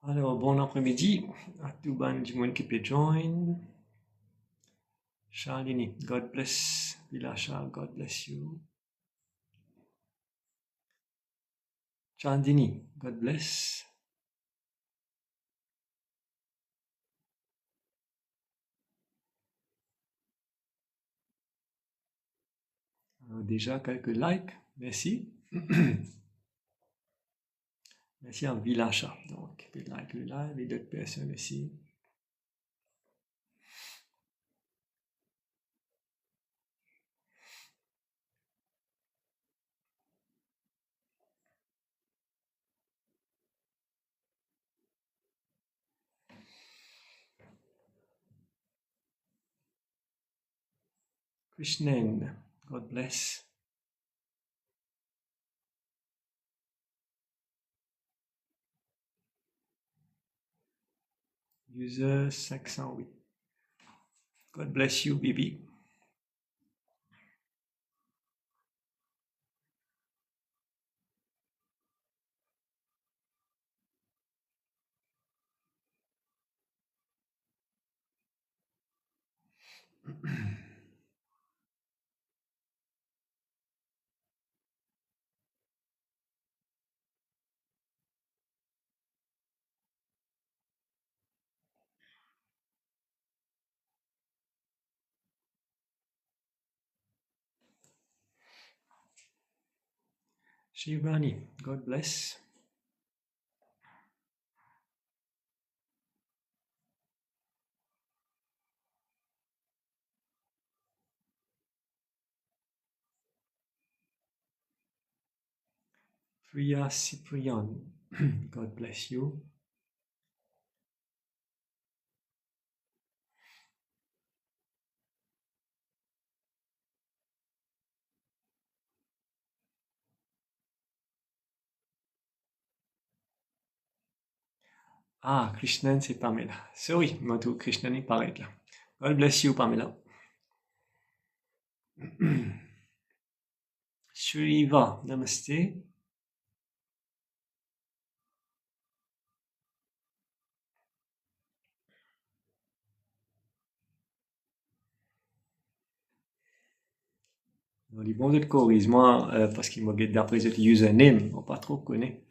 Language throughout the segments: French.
Alors, bon après-midi à tout le monde qui peut join. Charlene, God bless. Vilasha, God bless you. Chandini, God bless. Alors, déjà quelques likes, merci. Merci à Vilasha, donc, qui peut like le live et d'autres personnes aussi. Krishnan, God bless. User 508. God bless you, Bibi. Shivani, God bless. Priya Cyprian, God bless you. Ah, Krishnan, c'est Pamela. Sorry, moi tout, Krishnan est pareil là. God bless you, Pamela. Shriva, namaste. On dit bon de corrige moi parce qu'il m'a guette d'après ce username, on pas trop connaît.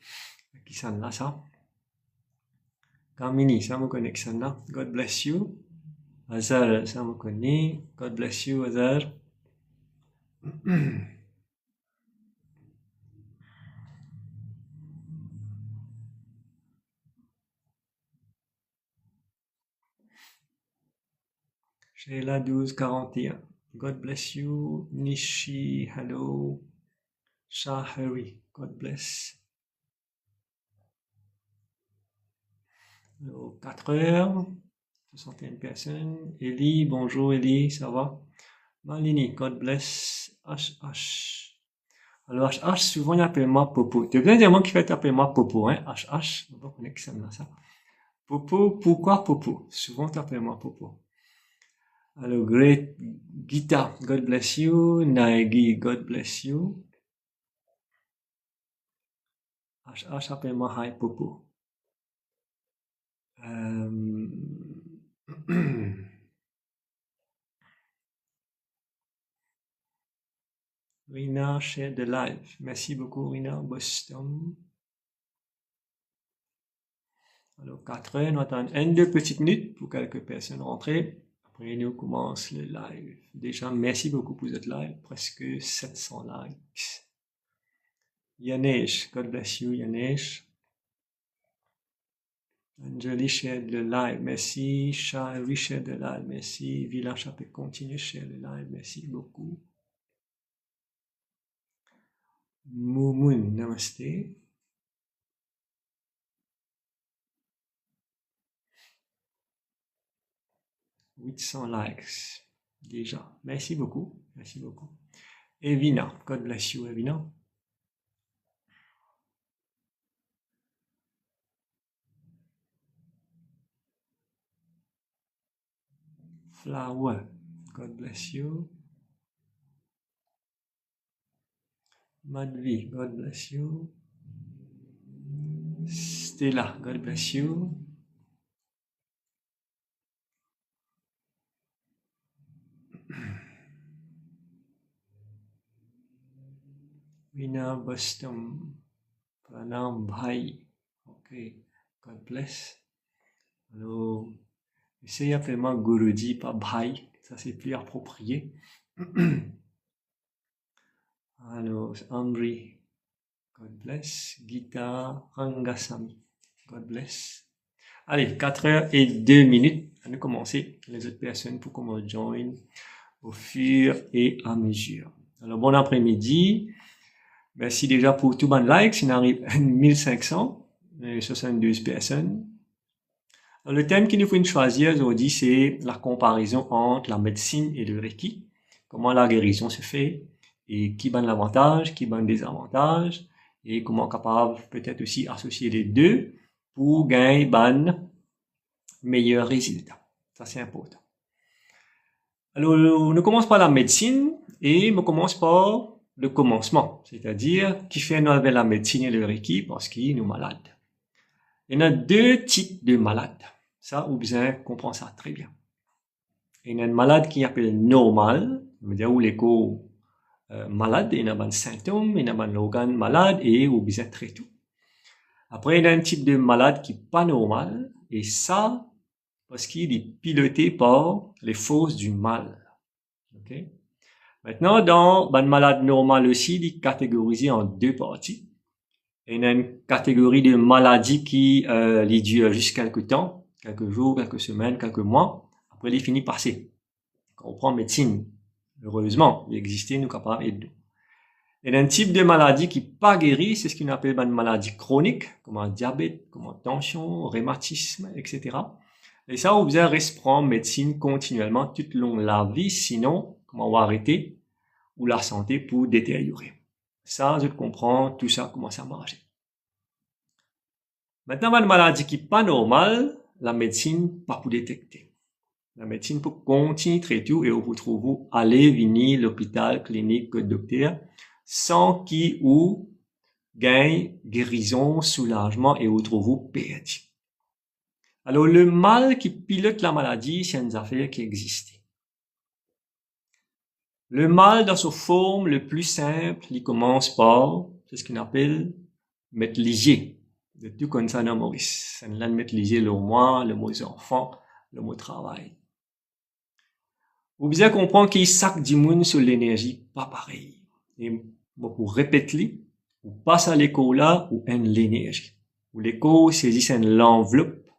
Qui ça là ça? Kamini, ça me connaît que ça là. God bless you. Azar, ça me connaît. God bless you, Azar. Sheila 1241. God bless you. Nishi, hello. Shahari, God bless. 4 heures. 61 personnes. Ellie, bonjour Ellie, ça va? Malini, God bless. HH. Alors HH, souvent il appelle moi Popo. Tu bien dire moi qui fait appeler moi Popo, hein? HH, on va connaître ça là, ça. Popo, pourquoi Popo? Souvent tu appelles moi Popo. Alors, Great Gita, God bless you. Naegi, God bless you. HH appelle moi Hi Popo. Rina, share the live. Merci beaucoup, Rina, Boston. Alors, 4 heures, nous attendons deux petites minutes pour quelques personnes rentrer. Après, nous commence le live. Déjà, merci beaucoup pour cette live. Presque 700 likes. Yanesh, God bless you, Yanesh. Angeli, share le live. Merci. Charles, share le live. Merci. Village, peut continuer share le live. Merci beaucoup. Moumoun, namaste. 800 likes. Déjà. Merci beaucoup. Merci beaucoup. Evina. God bless you, Evina. Flower. God bless you. Madhvi. God bless you. Stella, God bless you. Vina Boston, Pranam Bhai. Ok, God bless. Alors, essayez appeler-moi Guruji, pas Bhai, ça c'est plus approprié. Alors, Ambri, God bless. Gita Rangasamy, God bless. Allez, 4h02. On va commencer. Les autres personnes pour qu'on me join au fur et à mesure. Alors, bon après-midi. Merci déjà pour tout bon like. On arrive à 1572 personnes. Alors, le thème qu'il nous faut choisir aujourd'hui, c'est la comparaison entre la médecine et le Reiki. Comment la guérison se fait et qui donne l'avantage, qui donne des avantages et comment capable peut-être aussi associer les deux pour gagner ban meilleurs résultats. Ça, c'est important. Alors, on commence par la médecine et on commence par le commencement, c'est-à-dire qui fait nous avec la médecine et le Reiki parce qu'il nous malade. Il y a deux types de malades. Ça, vous besoin comprendre ça très bien. Il y a une malade qui appelle normal, c'est-à-dire où l'écho malade, il y a des symptômes, il y a des organes malades et vous besoin traiter tout. Après, il y a un type de malade qui n'est pas normal et ça, parce qu'il est piloté par les forces du mal. Okay? Maintenant, dans une malade normale aussi, il est catégorisé en deux parties. Il y a une catégorie de maladie qui dure juste quelques temps, quelques jours, quelques semaines, quelques mois. Après, il finit par passer. Quand on prend médecine, heureusement, il existe, nous capables d'aider. Il y a un type de maladie qui n'est pas guérie, c'est ce qu'on appelle une maladie chronique, comme un diabète, comme une tension, rhumatisme, etc. Et ça, on besoin rester prendre médecine continuellement tout le long de la vie, sinon, comment on va arrêter ou la santé pour détériorer. Ça, je comprends tout ça, comment ça marche. Maintenant, une maladie qui n'est pas normale, la médecine pas pour détecter. La médecine pour continuer traiter tout et vous retrouvez aller venir l'hôpital, clinique, docteur, sans qui ou gagne guérison, soulagement et vous trouvez perdu. Alors, le mal qui pilote la maladie, c'est une affaire qui existe. Le mal, dans sa forme le plus simple, il commence par, c'est ce qu'on appelle mettre lié. De tout comme ça dans Maurice. C'est là de mettre lié le moi, le mot enfant, le mot travail. Vous devez comprendre qu'il sac du monde sur l'énergie, pas pareil. Et pour répéter, ou passe à l'école là, ou en l'énergie. Ou l'école saisit l'enveloppe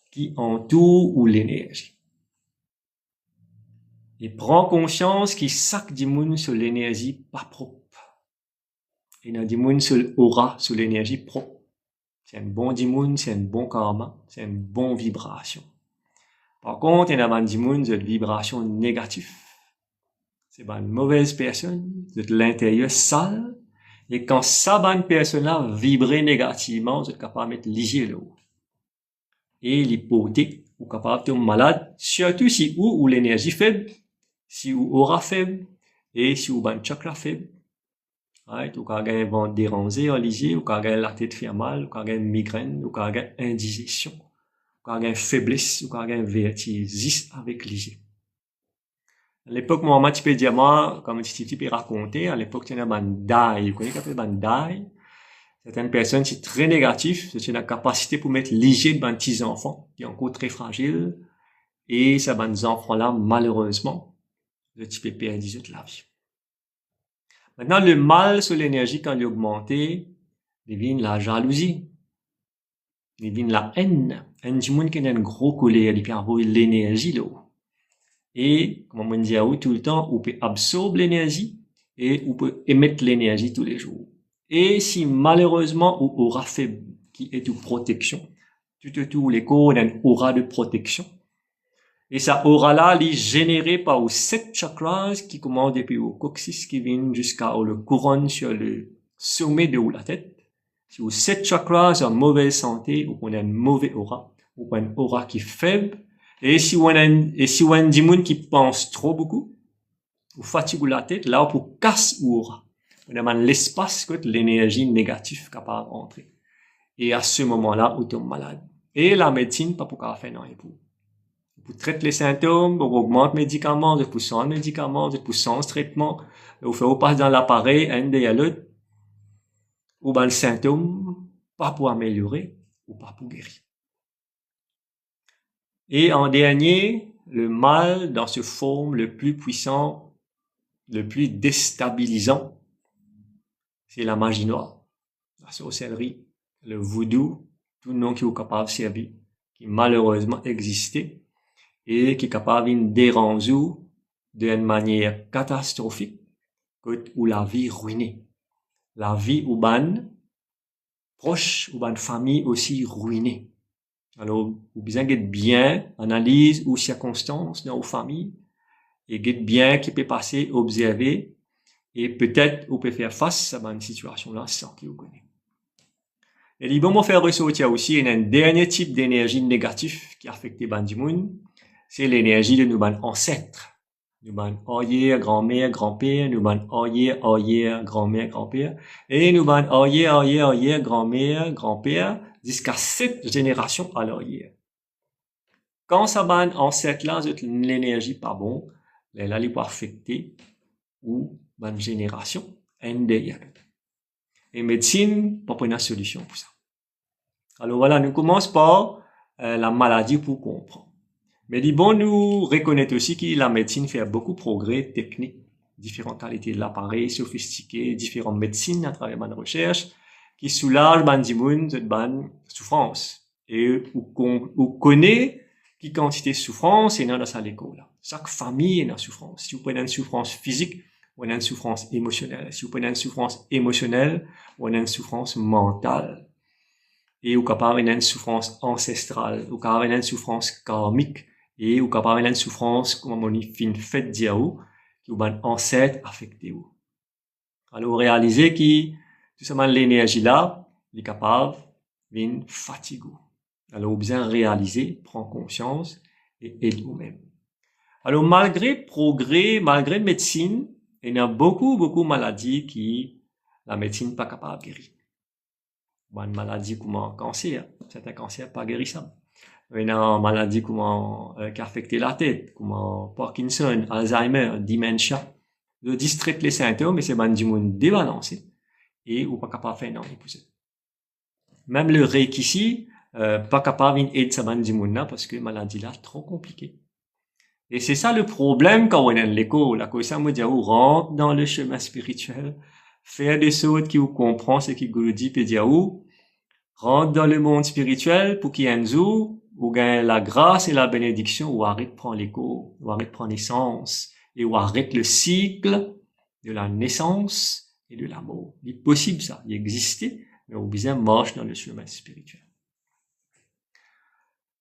qui entoure ou l'énergie. Et prend conscience qu'il sac du monde sur l'énergie pas propre. Il y a du monde sur l'aura, sur l'énergie propre. C'est un bon dimoun, c'est un bon karma, c'est une bonne vibration. Par contre, il y a un dimoun de vibration négative. C'est une mauvaise personne, de l'intérieur sale. Et quand ça, bonne personne-là vibre négativement, vous êtes capable de mettre léger là-haut. Et l'hypothèque, vous êtes capable de tomber malade, surtout si ou l'énergie faible, si ou aura faible, et si ou un chakra faible. Right? Ou quand il y a un ventre dérangé, ou quand il y a la tête fait mal, ou quand il y a une migraine, ou quand il y a une indigestion, ou quand il y a une faiblesse, ou quand il y a un vertige avec léger. À l'époque, moi, tu peux dire, moi, comme tu peux raconter, à l'époque, il y a un bandai. Vous connaissez un bandai? Certaines personnes, c'est très négatif. C'est la capacité pour mettre léger de petits enfants, qui sont encore très fragiles. Et ces enfants-là, malheureusement, tu peux perdre la vie. Maintenant, le mal sur l'énergie, quand il est augmenté, devient la jalousie, devient la haine. Un du monde qui a une grosse colère, il peut avoir l'énergie là. Et, comme on dit tout le temps, on peut absorber l'énergie et on peut émettre l'énergie tous les jours. Et si malheureusement, on aura fait, qui est une protection, tout les corps, on a une aura de protection. Et ça aura-là, est généré par les 7 chakras qui commencent depuis le coccyx qui viennent jusqu'à le couronne sur le sommet de la tête. Si les 7 chakras sont en mauvaise santé, ou qu'on a une mauvaise aura, ou qu'on a une aura qui est faible, et si on a un démon qui pense trop beaucoup, ou fatigue la tête, là, on peut casser l'aura. On a l'espace que l'énergie négative capable d'entrer. et à ce moment-là, vous tombez malade. Et la médecine, pas pour faire non, vous traitez les symptômes, vous augmentez les médicaments, vous poussez en médicaments, vous poussez en traitement, vous faites passer dans l'appareil, un des à l'autre, ou ben le symptôme, pas pour améliorer, ou pas pour guérir. Et en dernier, le mal dans ce forme le plus puissant, le plus déstabilisant, c'est la magie noire, la sorcellerie, le voodoo, tout le nom qui est capable de servir, qui malheureusement existait et qui est capable de déranger d'une manière catastrophique ou la vie ruinée. La vie ou ban proche ou ban famille aussi ruinée. Alors, vous besoin d'être bien, analyse ou circonstances dans vos familles et d'être bien qui peut passer, observer et peut-être vous pouvez faire face à une situation là sans que vous connaissez. Et il va faire ressortir aussi un dernier type d'énergie négative qui affecte les bandimounes, c'est l'énergie de nos ancêtres. Nous ban arrière, grand-mère, grand-père, nous ban arrière, grand-mère, grand-père, et nous ban arrière, grand-mère, grand-père, jusqu'à 7 générations à l'arrière. Quand ça ban ancêtre là, l'énergie pas bon, là, il peut affecter ou ban génération, un derrière. Et médecine, pas une solution pour ça. Alors voilà, nous commençons par la maladie pour comprendre. Mais nous reconnaître aussi que la médecine fait beaucoup de progrès techniques, différentes qualités de l'appareil, sophistiqués, différentes médecines à travers ma recherche, qui soulagent ban souffrance. Et ou connaît qui quantité de souffrance est dans sa l'école. Chaque famille est dans souffrance. Si vous prenez une souffrance physique, ou une souffrance émotionnelle. Si vous prenez une souffrance émotionnelle, ou une souffrance mentale. Et ou capable une souffrance ancestrale, ou capable une souffrance karmique, et ou capable une souffrance, comme on dit, fin fait dire qui ou ban ancêtre affecté ou. Alors, réaliser que, tout simplement, l'énergie là, est capable d'une fatigue. Alors, bien réaliser, prendre conscience, et aider vous-même. Alors, malgré progrès, malgré médecine, il y a beaucoup de maladies qui, la médecine n'est pas capable de guérir. Une maladie comme un cancer, certains cancers pas guérissables. Il y a une maladie qui affecte la tête, comme Parkinson, Alzheimer, dementia. Le distrait les symptômes, et c'est du monde débalancé. Et ou pas capable de faire non, épousé. Même le reiki ici, pas capable d'aider ce du monde là, parce que la maladie là, trop compliquée. Et c'est ça le problème quand on est dans l'école. La cause ça me dit, on rentre dans le chemin spirituel, faire des choses qui vous comprend ce qui vous dit, et dire, rentre dans le monde spirituel pour qu'il y ait un jour, ou gagne la grâce et la bénédiction, ou arrête de prendre l'école, ou arrête de prendre naissance, et ou arrête le cycle de la naissance et de la mort. Il est possible ça, il existait, mais on besoin marche dans le chemin spirituel.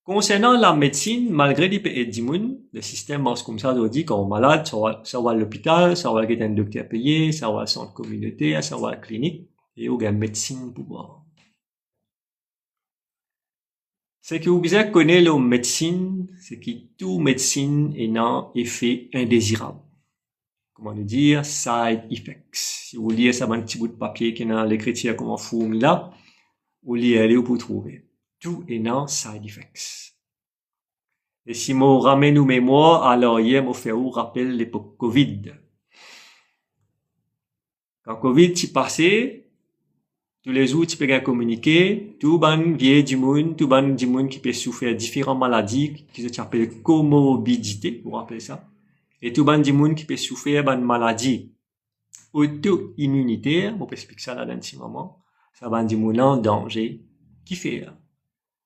Concernant la médecine, malgré les pédimounes, le système marche comme ça, on dit quand on est malade, ça va à l'hôpital, ça va à un docteur payé, ça va à centre communautaire, ça va à la clinique, et on a une médecine pour voir. C'est que vous bien connaissez la médecine, c'est que toute médecine est un effet indésirable. Comment nous dire? Side effects. Si vous lisez ça dans un petit bout de papier qui est dans l'écriture comme un fourmi là, vous lisez pour trouver. Tout est un side effects. Et si je ramène nos mémoires, alors hier, je fais vous rappel l'époque Covid. Quand Covid est passé, tous les jours, tu peux communiquer, tout ban vieux du monde, tout ban du monde qui peut souffrir différentes maladies, qui s'appelle comorbidité, pour rappeler ça. Et tout ban du monde qui peut souffrir d'une maladie auto-immunitaire, on peut expliquer ça là dans un petit moment. Ça ban du monde en danger. Qui fait?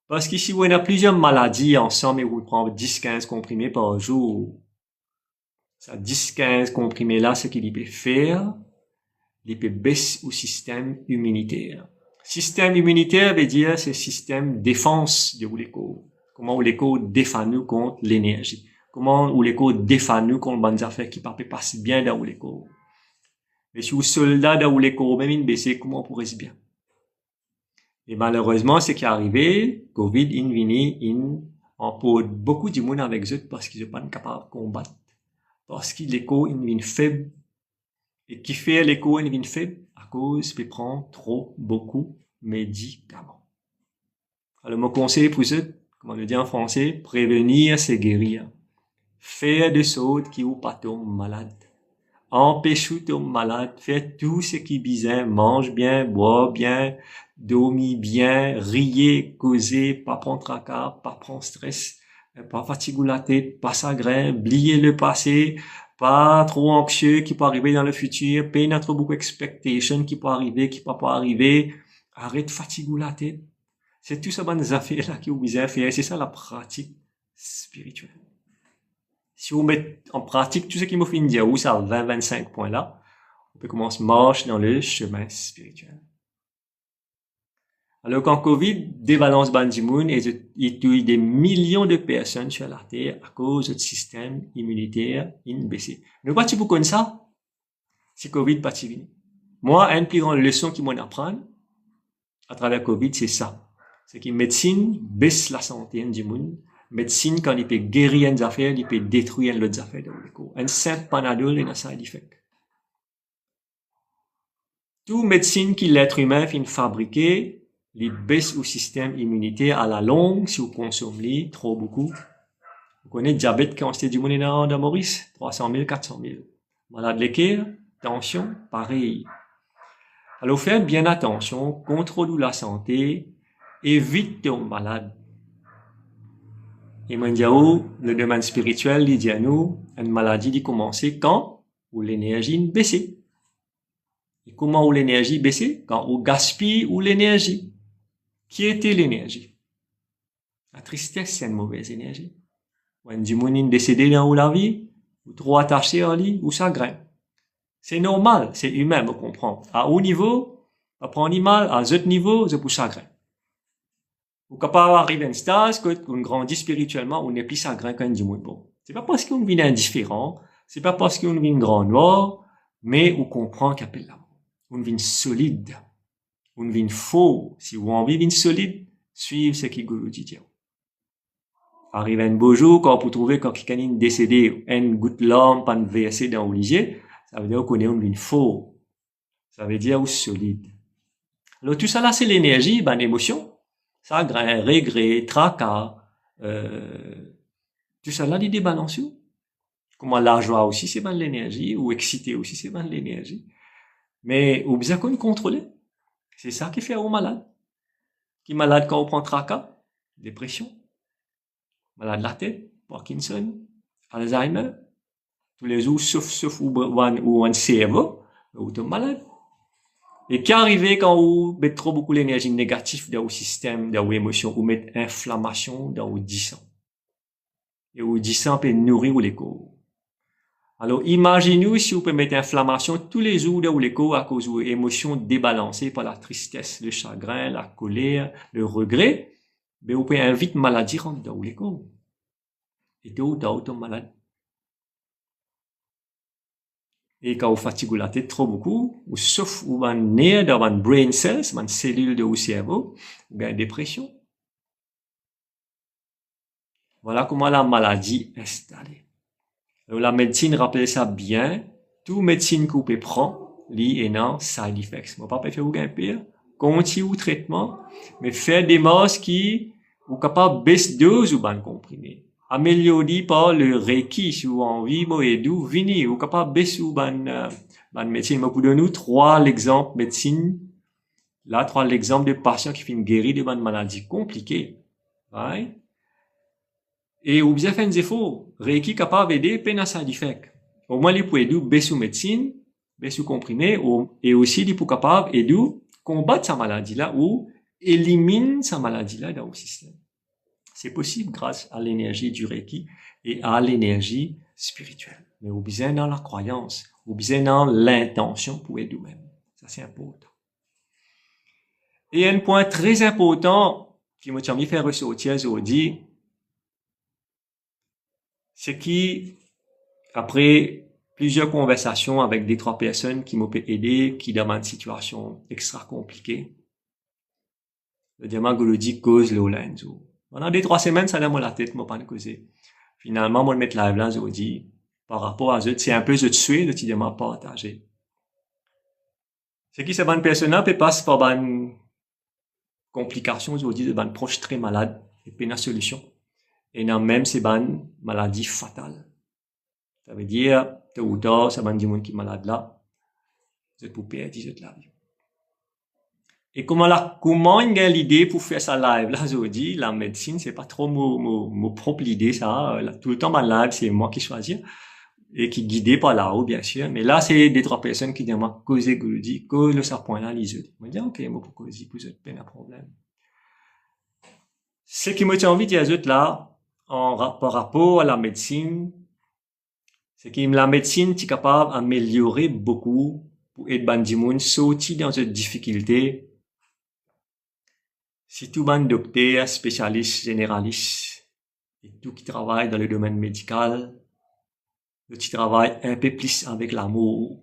Parce qu'ici, on a plusieurs maladies ensemble et vous prenez 10-15 comprimés par jour. Ça 10-15 comprimés là, ce qu'il peut faire, il peut baisser au système immunitaire. Système immunitaire veut dire c'est système défense de l'éco. Comment l'éco défend nous contre l'énergie. Comment l'éco défend nous contre les affaires qui ne passent bien dans l'éco. Et si vous soldat dans l'éco, même une baissée, comment on pourrait se bien? Et malheureusement, ce qui est arrivé, Covid, en pose beaucoup de monde avec eux parce qu'ils ne sont pas capables de combattre. Parce que l'éco, est faible. Et qui fait l'écho, est faible à cause qu'il prend beaucoup médicaments. Alors, mon conseil pour eux, comment le dit en français, prévenir, c'est guérir. Faire de sorte qui ou pas tombe malade. Empêche tombe malade. Faire tout ce qui est bien. Mange bien, bois bien, dormir bien, rier, causer, pas prendre tracas, pas prendre stress, pas fatiguer la tête, pas s'agréer, oublier le passé, pas trop anxieux qui peut arriver dans le futur, pas notre beaucoup expectation qui peut arriver, qui peut pas arriver. Arrête de fatiguer la tête. C'est tout ça bonnes affaires là qui vous à faire. C'est ça la pratique spirituelle. Si vous mettez en pratique tout ce qui m'a fait dire, où ça 20-25 points là, on peut commencer à marcher dans le chemin spirituel. Alors qu'en Covid, débalance bandimoun et il tue des millions de personnes sur la Terre à cause du système immunitaire baissé. Ne pas tu pour connaître ça? Si Covid pas venu. Moi, une plus grande leçon qui m'en apprend à travers Covid, c'est ça. C'est que médecine baisse la santé du monde. Médecine, quand il peut guérir une affaire, il peut détruire l'autre affaire dans le corps. Un simple panadol, il a side effect. Toute médecine que l'être humain fait fabriquer, il baisse au système immunitaire à la longue si vous consommez trop beaucoup. Vous connaissez le diabète quand c'était du monde dans Maurice? 300 000, 400 000. Malade de cœur, tension, pareil. Alors faites bien attention, contrôlez la santé, évite tomber malade. Et moi, le domaine spirituel, il dit à nous, une maladie dit commencer quand? Où l'énergie baisse. Et comment où l'énergie baisse? Quand on gaspille ou l'énergie. Qui était l'énergie? La tristesse, c'est une mauvaise énergie. Ou un monde décédé dans la vie, ou trop attaché à lui, ou chagrin. C'est normal, c'est humain, on comprend. À haut niveau, après animal, à autre niveau, c'est pour chagrin. Ou capable d'arriver à un stade, qu'on grandit spirituellement, on n'est plus chagrin qu'un du monde bon. C'est pas parce qu'on vit indifférent, c'est pas parce qu'on vit grand noir, mais on comprend qu'il y a là. On vit solide. On vit faux. Si vous avez envie de solide, suivez ce qui Guru dit. Arrive un beau jour, quand vous trouvez quand quelqu'un est décédé, une goutte larme, pas versée dans l'olivier, ça veut dire qu'on est un vin faux. Ça veut dire solide. Alors tout ça là, c'est l'énergie, ben l'émotion. Ça, regret, tracas, tout ça là, il débalance. Comment la joie aussi, c'est ben l'énergie, ou excité aussi, c'est ben l'énergie. Mais, au besoin qu'on contrôle. C'est ça qui fait au malade. Qui est malade quand on prend tracas? Dépression. Malade de la tête, Parkinson, Alzheimer. Tous les jours, sauf ou un cerveau, ou t'es malade. Et qui arrive quand on met trop beaucoup d'énergie négative dans le système, dans l'émotion, ou met inflammation dans le sang. Et le sang peut nourrir les corps. Alors, imaginez-vous si vous pouvez mettre inflammation tous les jours dans le corps à cause de l'émotion débalancée par la tristesse, le chagrin, la colère, le regret, mais vous pouvez inviter maladie rentrer dans le corps. Et tôt ou tard, vous êtes malade. Et quand vous fatiguez la tête trop beaucoup, ou sauf ou un nerf dans une brain cells, une cellule de cerveau, ou bien une dépression. Voilà comment la maladie est installée. Alors, la médecine rappelle ça bien. Toute médecine que vous pouvez prendre, li et non side effects. Moi, pas faire aucun pire. Continue au traitement, mais faire des masques qui, ou capable baisse dose ou ban comprimé. Améliorer par le Reiki, si vous avez envie, moi, et d'où venir, ou capable baisse ou ban médecine. Moi, pour nous, trois exemples médecine. Là, trois exemples de patients qui finissent guérir de ban maladie compliquée. Right? Et ou bien faire des efforts, Reiki capable d'aider, peine à side effect. Au moins, les pour aider, baisse ou médecine, baisse ou comprimé, et aussi, les pour capable aider, combattre sa maladie là, ou élimine sa maladie là dans le système. C'est possible grâce à l'énergie du Reiki et à l'énergie spirituelle. Mais au besoin dans la croyance, au besoin dans l'intention pour aider nous-mêmes. Ça, c'est important. Et un point très important, qui m'a mis faire ressortir aujourd'hui, c'est qu'après plusieurs conversations avec des trois personnes qui m'ont aidé, qui dans une situation extra compliquée, le diamant Golodi cause le Olenzo. Pendant 2-3 semaines, ça dans la tête, m'a pas causé. Finalement, moi, mettre live là, je dis, par rapport à eux, c'est un peu de tuer, le diamant partagé. C'est qui ces bonnes personnes-là, peut passer par complications aujourd'hui de ban proche très malade et peine à solution. Et dans même ces ban maladie fatale. Ça veut dire, tôt ou tard, ça ban du monde qui est malade là, vous êtes pour perdre la vie. Et comment il y a l'idée pour faire ça live là aujourd'hui, la médecine, c'est pas trop mon propre idée ça, là, tout le temps ma live, c'est moi qui choisis et qui guidé par là-haut bien sûr, mais là c'est des trois personnes qui disent moi causer dit que le point là les autres. Moi dis OK, moi pour causer pour autres pas de problème. Ce qui me tient envie de dire aux autres là par rapport à la médecine, c'est que la médecine est capable d'améliorer beaucoup pour aider ban du monde sortir dans cette difficulté. Si tout ban docteur, spécialiste, généraliste, et tout qui travaille dans le domaine médical, qui travaille un peu plus avec l'amour,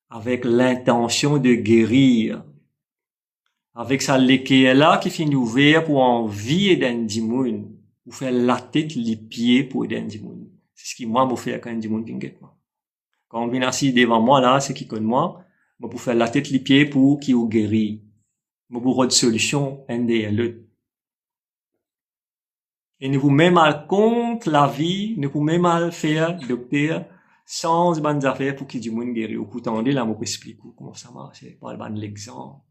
avec l'intention de guérir, avec sa là qui finit ouvert pour envie d'un dimoun, pour faire la tête, les pieds pour d'un dimoun. C'est ce qui moi me fait quand un dimoun vient moi. Quand on vient assis devant moi là, c'est qui connaît moi, pour faire la tête, les pieds pour qui ou guérir. Moi pour une solution, un des l'autre. Et ne vous mettez mal contre la vie, ne vous mettez mal faire docteur sans bonnes affaires pour qu'il du monde guéri. Ou pourtant, là, moi, explique comment ça marche. C'est pas le bon l'exemple.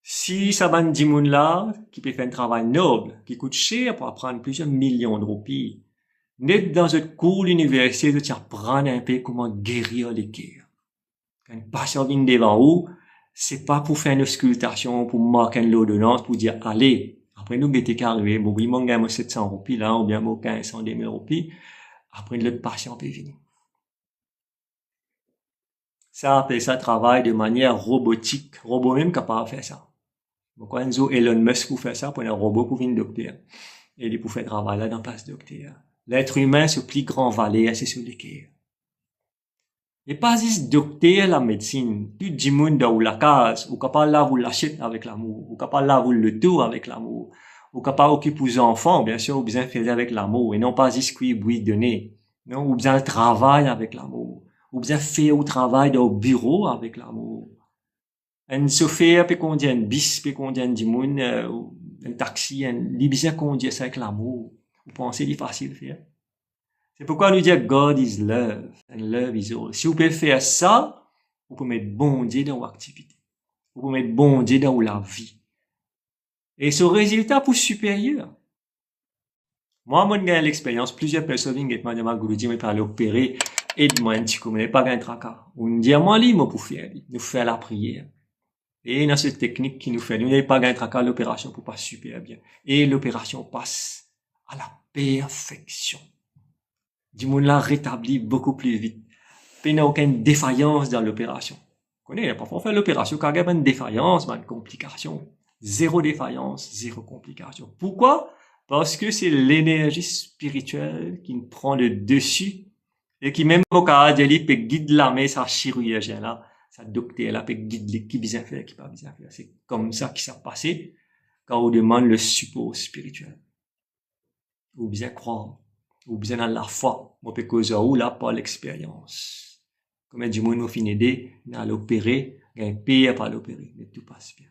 Si ça ban du monde là, qui peut faire un travail noble, qui coûte cher pour apprendre plusieurs millions de roupies, net dans une cours d'université, de t'apprendre un peu comment guérir les cœurs. Quand une patient vient devant vous, c'est pas pour faire une auscultation, pour marquer une ordonnance, pour dire, allez, après nous, bêter qu'arrivé, bon, oui, mon gars, 700 roupies, là, ou bien, mon 1500, 2000 roupies. Après, le patient peut venir. Ça, appelle ça travail de manière robotique. Robot même capable de faire ça. Donc, quand Elon Musk pour faire ça, pour un robot pour venir docteur. Et il pour faire travail là dans place docteur. L'être humain, ce plus grand valet, c'est sur les cœurs. Et pas juste docteur la médecine. Tout le monde dans la case, ou capable là vous l'achète avec l'amour, ou capable là vous le tour avec l'amour, ou capable occuper vos enfants, bien sûr, ou bien faire avec l'amour, et non pas juste qui vous donner. Non, ou bien travail avec l'amour, ou bien faire au travail dans le bureau avec l'amour. Un chauffeur peut conduire un bis, peut conduire un dimoun, un taxi, il bien conduire ça avec l'amour. Vous pensez qu'il est facile de faire? C'est pourquoi nous dit God is love and love is all. Si vous pouvez faire ça, vous pouvez mettre bon Dieu dans vos activités. Vous pouvez mettre bon Dieu dans la vie. Et ce résultat pour supérieur. Moi, j'ai l'expérience, plusieurs personnes viennent me dire, Gouloudi, mais par l'opérer, aide-moi un petit coup, mais pas un tracas. On nous dit, moi, libre pour faire, nous faire la prière. Et dans cette technique qui nous fait, nous n'avons pas un tracas, l'opération pour pas super bien. Et l'opération passe à la perfection. Du monde là rétablit beaucoup plus vite. Il n'y a aucune défaillance dans l'opération. Vous connaissez, parfois on fait l'opération, quand il y a une défaillance, une complication. Zéro défaillance, zéro complication. Pourquoi? Parce que c'est l'énergie spirituelle qui nous prend le dessus et qui même au cas de peut guider la main, sa chirurgien là, sa docteur là, peut guider qui bien faire, qui pas bien faire. C'est comme ça qui s'est passé quand on demande le support spirituel. Ou bien croire. Ou bien dans la foi, moi peux causer ou là par l'expérience. Comme du monde nous finit dans l'opérer, gagne pire par l'opérer, mais tout passe bien.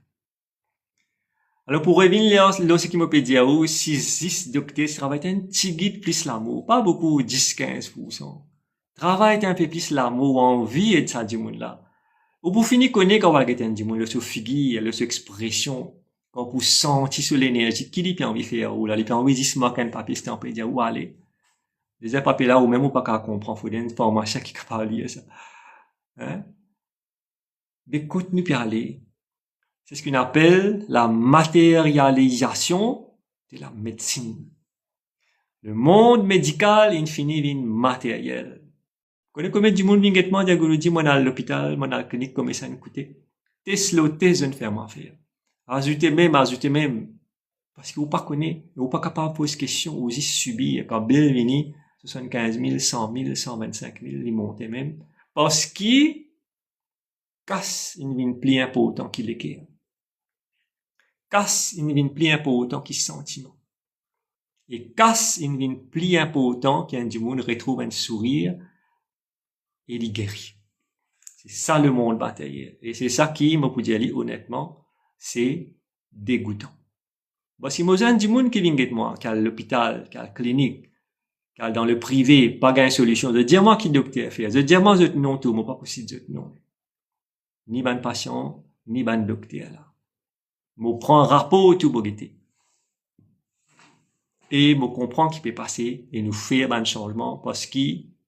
Alors pour revenir là, ce qui me peut dire, si 6 docteurs travaillent un petit guide plus l'amour, pas beaucoup, 10-15%. Travaille un peu plus l'amour, envie et ça du monde là. Ou pour finir connaître quand on va gagner du monde, le sous figure, le sous expression, quand vous sentez sur l'énergie, qui dit puis envie faire, ou là, il peut envie de se marquer un papier, c'est on peut dire, où aller. Les papiers là, ou même ou pas qu'à comprendre, faut une formation qui est capable de lire ça. Hein? Mais continue puis aller. C'est ce qu'on appelle la matérialisation de la médecine. Le monde médical, il finit d'une matériel. Vous connaissez combien du monde vient guettement dire, moi dans l'hôpital, moi dans la clinique, comment ça nous coûte? T'es slow, t'es jeune faire moi faire. Ajoutez même. Parce que vous pas connaissez, vous pas capable de poser question, vous y subir. Quand Bill vini, 75 000, 100 000, 125 000, il montait même. Parce qu'il casse une vie plus important qu'il est. Casse une vie plus important qu'il sentiment. Et casse une vie plus important qu'un du monde retrouve un sourire et il guérit. C'est ça le monde matériel. Et c'est ça qui, moi, pour dire, honnêtement, c'est dégoûtant. Bon, si moi, j'ai du monde qui vient de moi, qui a l'hôpital, qui a la clinique, qui a dans le privé, pas gain solution, de dire moi qui docteur fait, de dire moi, je non tout, moi, pas possible de non. Ni ban patient, ni ban docteur, là. Moi, prends un rapport tout bogueté. Et moi, comprends qu'il peut passer et nous faire un changement parce que,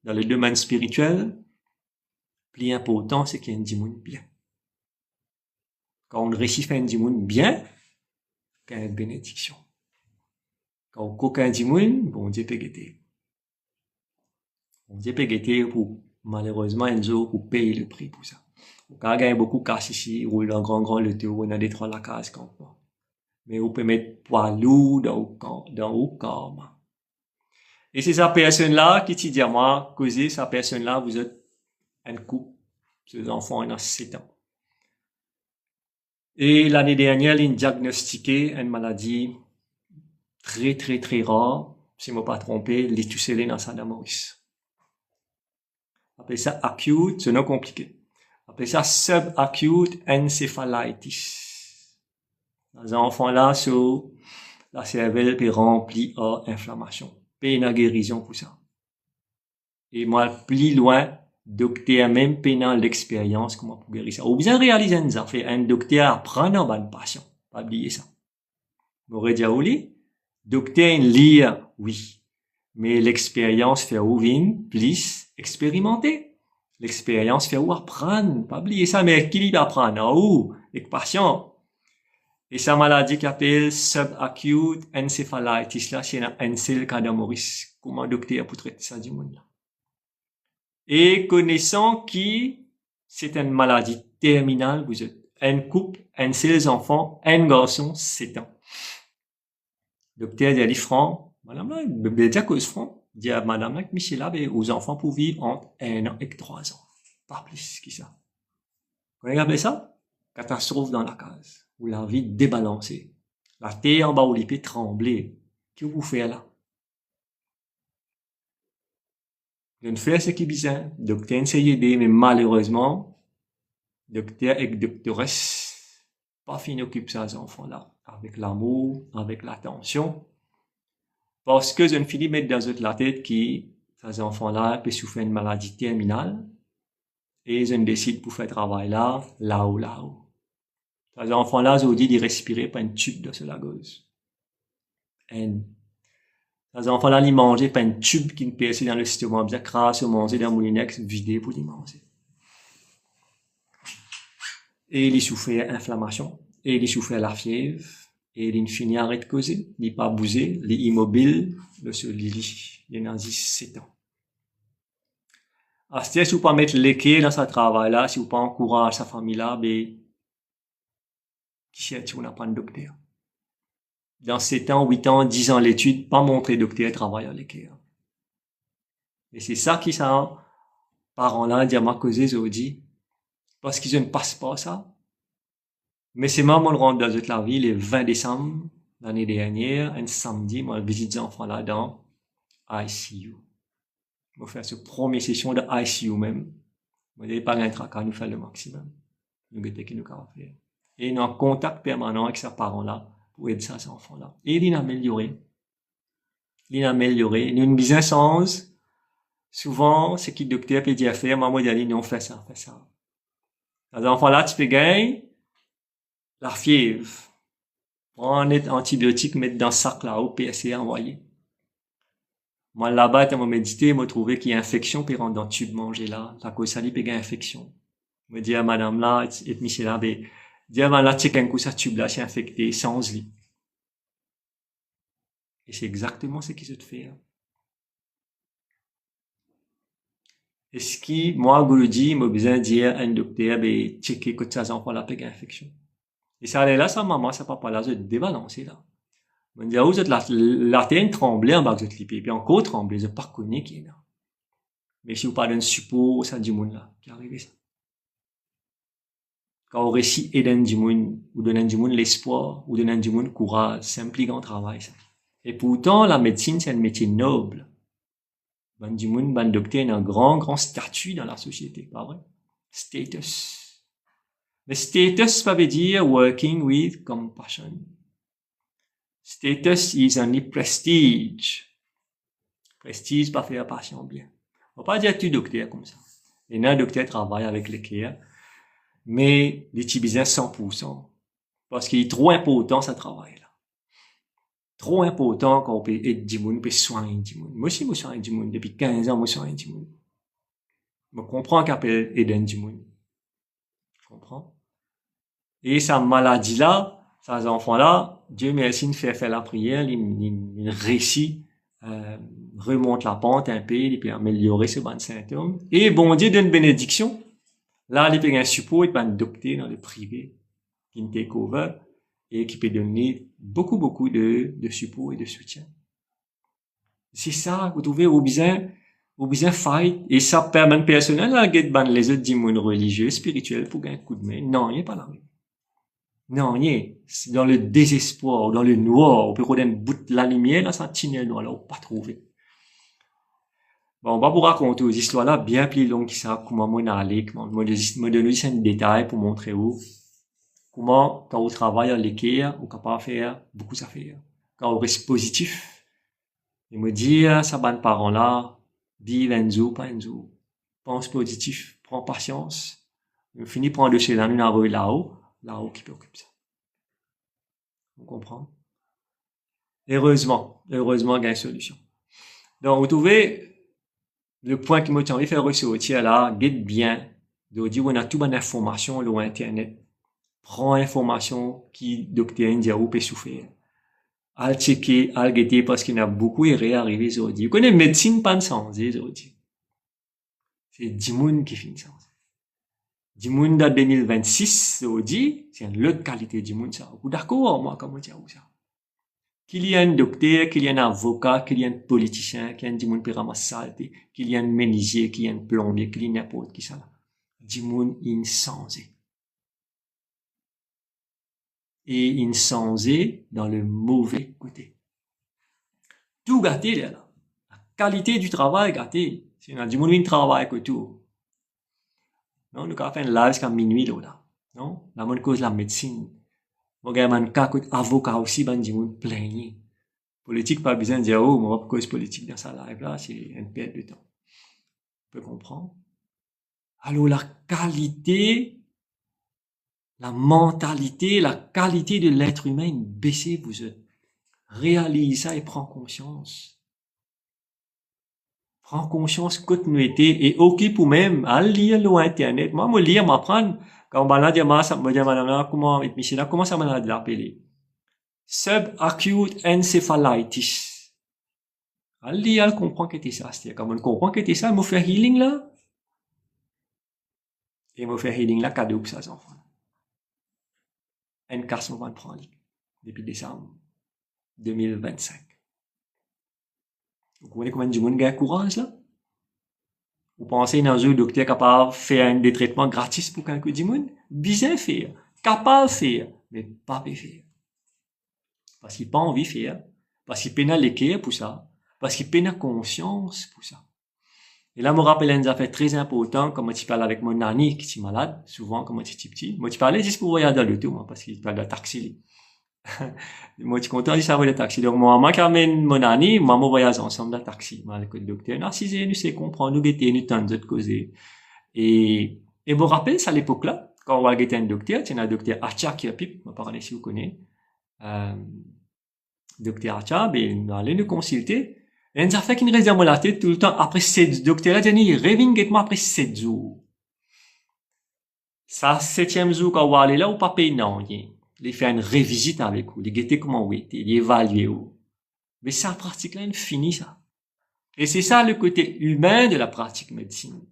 dans le domaine spirituel, plus important, c'est qu'il y ait un dimoun bien. Quand on réussit à faire un dimoun bien, qu'il y a une bénédiction. Quand on coque un dimoun, bon Dieu peut guetter. Bon Dieu peut guetter pour, malheureusement, Enzo, pour payer le prix pour ça. Quand on gagne beaucoup de cash ici, roule dans grand le on a des trois la case quand même. Mais on peut mettre poids lourd dans le corps. Et c'est sa personne-là qui te dit à moi, causez sa personne-là, vous êtes un couple, ces enfants ont 7 ans. Et l'année dernière, ils ont diagnostiqué une maladie très, très, très rare, si je ne me pas trompé, l'étucellé dans sa Maurice. Appelle ça acute, c'est non compliqué. Appelle ça subacute encephalitis. Les enfants-là, sur la cervelle est remplie d'inflammation. Puis une guérison pour ça. Et moi, plus loin, docteur même pendant l'expérience, comment pour guérir ça. Ou bien réaliser ça. Fait un docteur apprendre en bonne patient. Pas oublier ça. M'aurait dit à Oli, docteur lire, oui. Mais l'expérience fait où vin, plus expérimenter. L'expérience fait où apprendre. Pas oublier ça, mais qui va apprendre? Où? Les patients. Et sa maladie qui appelle subacute encephalitis, là, c'est un seul cas de Maurice. Comment docteur pour traiter ça du monde, là? Et connaissant qui c'est une maladie terminale, vous êtes un couple, un seul enfant, un garçon, 7 ans. Docteur dit franc, madame là, bébé dit à cause franc, dit à madame là que Michel là, aux enfants pour vivre entre 1 an et 3 ans. Pas plus que ça. Vous regardez ça? Catastrophe dans la case. Où la vie débalancée. La terre en bas où l'épée trembler. Qu'est-ce que vous faites là? Je ne fais ce qui est bizarre. Docteur essaye d'aider, mais malheureusement, docteur et doctoresse, pas fini occuper ces enfants-là. Avec l'amour, avec l'attention. Parce que je ne finis mettre dans la tête que ces enfants-là peuvent souffrir d'une maladie terminale. Et je ne décide pour faire travail là haut. Ces enfants-là, je vous dis de respirer par une tube de ce lagose. Ces enfants-là, ils mangeaient par une tube qui nous perçait dans le système bien crasse, manger dans le moulinex vidé pour les manger. Et ils souffraient inflammation, et ils souffraient la fièvre, et ils finissent à arrêter de causer, ils pas bouger, les immobiles, le seul lit, il en a 7 ans. Alors, si vous pas mettre l'équerre dans ce travail-là, si vous pas encourager sa famille-là, ben, qui cherche, on n'a pas de docteur. Dans 7 ans, 8 ans, 10 ans l'étude, pas montrer docteur travail à l'équerre. Et c'est ça qui ça, parents-là, dire ma cause, ils ont dit, parce qu'ils ne passent pas ça. Mais c'est moi, on rentre dans la ville le 20 décembre, l'année dernière, un samedi, moi, je visite des enfants là dans ICU. Je vais faire cette première session de ICU même. Vous n'avez pas un tracas, nous faire le maximum. Nous guetter qui nous faire. Et nous en contact permanent avec ces parents-là pour aider ces enfants-là. Et il a amélioré. Nous une business sens. Souvent, ce qui le docteur peut dire faire, maman dit, non, fais ça. Les enfants-là, tu peux gagner la fièvre. Prendre un antibiotique, mettre dans le sac là, au PSC envoyer. Moi, là-bas, quand je médité, je trouvais qu'il y a infection, puis rentre dans le tube manger là. La cause, ça lui, puis infection. Je dis à madame là, et Michel là, dis à madame là, check un coup, ça tube là, c'est infecté, sans lit. Et c'est exactement ce qu'ils se fait. Et ce qui, moi, je le dis, m'a besoin de dire à un docteur, checker que ces enfants là, puis infection. Et ça allait là, sa maman, sa papa là, je débalancer là. On dit, vous êtes la terre tremblée en bas, vous êtes lipé, puis encore tremblé, je pas connu qui est là. Mais si vous parlez d'un support, ça du monde là, qui arrive ça. Quand on réussit aider du monde, ou donner du monde l'espoir, ou donner du monde courage, c'est un plus grand travail, ça. Et pourtant, la médecine, c'est un métier noble. Ben du monde, ben docteur, a un grand statut dans la société, pas vrai? Status. Mais status, ça veut dire working with compassion. Status is only prestige. Prestige, pas faire passion bien. On va pas dire tout docteur comme ça. Et un docteur travaille avec les clients, mais l'utilise 100%. Parce qu'il est trop important, ce travail-là. Trop important qu'on peut aider du monde, peut soigner du monde. Moi aussi, je soigne du monde. Depuis 15 ans, je soigne du monde. Je comprends qu'on peut aider du monde. Je comprends. Et sa maladie-là, ces enfants-là, Dieu merci, il fait la prière, il réussit, remonte la pente un peu, il peut améliorer ce bon symptôme. Et bon Dieu donne bénédiction. Là, il peut un support, il peut un docteur dans le privé, qui ne take over, et qui peut donner beaucoup de support et de soutien. C'est ça, vous trouvez, au besoin fight, et ça permet personnel, là, les autres dimons religieux, spirituels, pour gagner un coup de main. Non, il n'est pas là. Non, c'est dans le désespoir, dans le noir, on peut regarder un bout de la lumière, dans sa tunnel noir, là, on peut pas trouver. Bon, on va vous raconter aux histoires là, bien plus longues que ça, comment moi, aller, comment, moi, donner un détail pour montrer où, comment, quand on travaille à l'équerre, on est capable de faire beaucoup d'affaires. Quand on reste positif, et me dire, ça bonne parent là, vive un jour, pas un jour. Pense positif, prends patience, on finit par un dossier dans une rue là-haut qui préoccupe ça. On comprend? Heureusement, il y a une solution. Donc, vous trouvez, le point qui m'a envie de faire ressortir là, guide bien, de dire, on a toute bonne information sur Internet. Prends information qui, docteur India, ou peut souffrir. Al checker, al guetter, parce qu'il y a beaucoup d'erreurs arrivées aujourd'hui. Vous connaissez médecine pas de sens, aujourd'hui. C'est 10 moun qui finit ça. 10 moun de 2026, aujourd'hui, c'est une autre qualité de moun, ça. Vous d'accord, moi, comment dire ça? Qu'il y a un docteur, qu'il y a un avocat, qu'il y a un politicien, qu'il y a un 10 moun qui ramasse ça, qu'il y a un menuisier, qu'il y a un plombier, qu'il y a n'importe qui ça là. 10 moun insensé. Et insensé dans le mauvais côté. Tout gâté, là. La qualité du travail gâté. C'est un 10 moun qui travaille que tout. Non, nous avons fait un live jusqu'à minuit, là. Non? La bonne cause, la médecine. Mon gars, man, avocat aussi, ben, 10 moun plaigné. Politique, pas besoin de dire, oh, moi, pas cause politique dans sa live, là, c'est une perte de temps. On peut comprendre. Alors, la qualité, la mentalité, la qualité de l'être humain, baissez vous réalisez ça et prends conscience. Prends conscience continuité et occupe ou même à lire l'internet. Moi, me lire, m'apprendre. Quand on va dire, ça me dit, madame, comment ça m'a l'appelé? Subacute encephalitis. À lire, elle comprend que c'est ça. C'est-à-dire, quand on comprend que c'est ça, elle me fait healing là. Et me fait healing là, cadeau pour ça, enfants. Un casse, on va le prendre depuis décembre 2025. Vous comprenez combien de monde a courage là? Vous pensez dans un docteur capable de faire des traitements gratis pour quelqu'un du monde? Bien faire, capable de faire, mais pas faire. Parce qu'il n'a pas envie de faire, parce qu'il peine à l'équerre pour ça, parce qu'il peine à conscience pour ça. Et là, je me rappelle une affaire très importante, quand je parle avec mon nanny qui est malade, souvent, quand je suis petit. Moi, je parlais juste pour voyager dans l'auto, parce qu'il parle de taxi. Moi, je suis content de savoir le taxi. Donc, moi, quand j'amène mon nanny, maman voyage ensemble dans le taxi. Moi, avec le docteur, non, si nous sais comprendre, nous guetter, nous tendre de causer. Et je me rappelle, c'est à l'époque-là, quand on va guetter un docteur, c'est un docteur Acha qui a pipe, je ne sais pas si vous connaissez. Docteur Acha, ben, on allait nous consulter. Et ça fait qu'il reste dans la tête tout le temps, après 7 docteur, il dit, reviens moi après 7 jours. Ça, 7e jour, quand on va aller là, ou pas payer, non, il fait une révisite avec vous, il guette comment vous êtes, il évalue vous. Mais ça, pratique là, il finit ça. Et c'est ça le côté humain de la pratique médecine.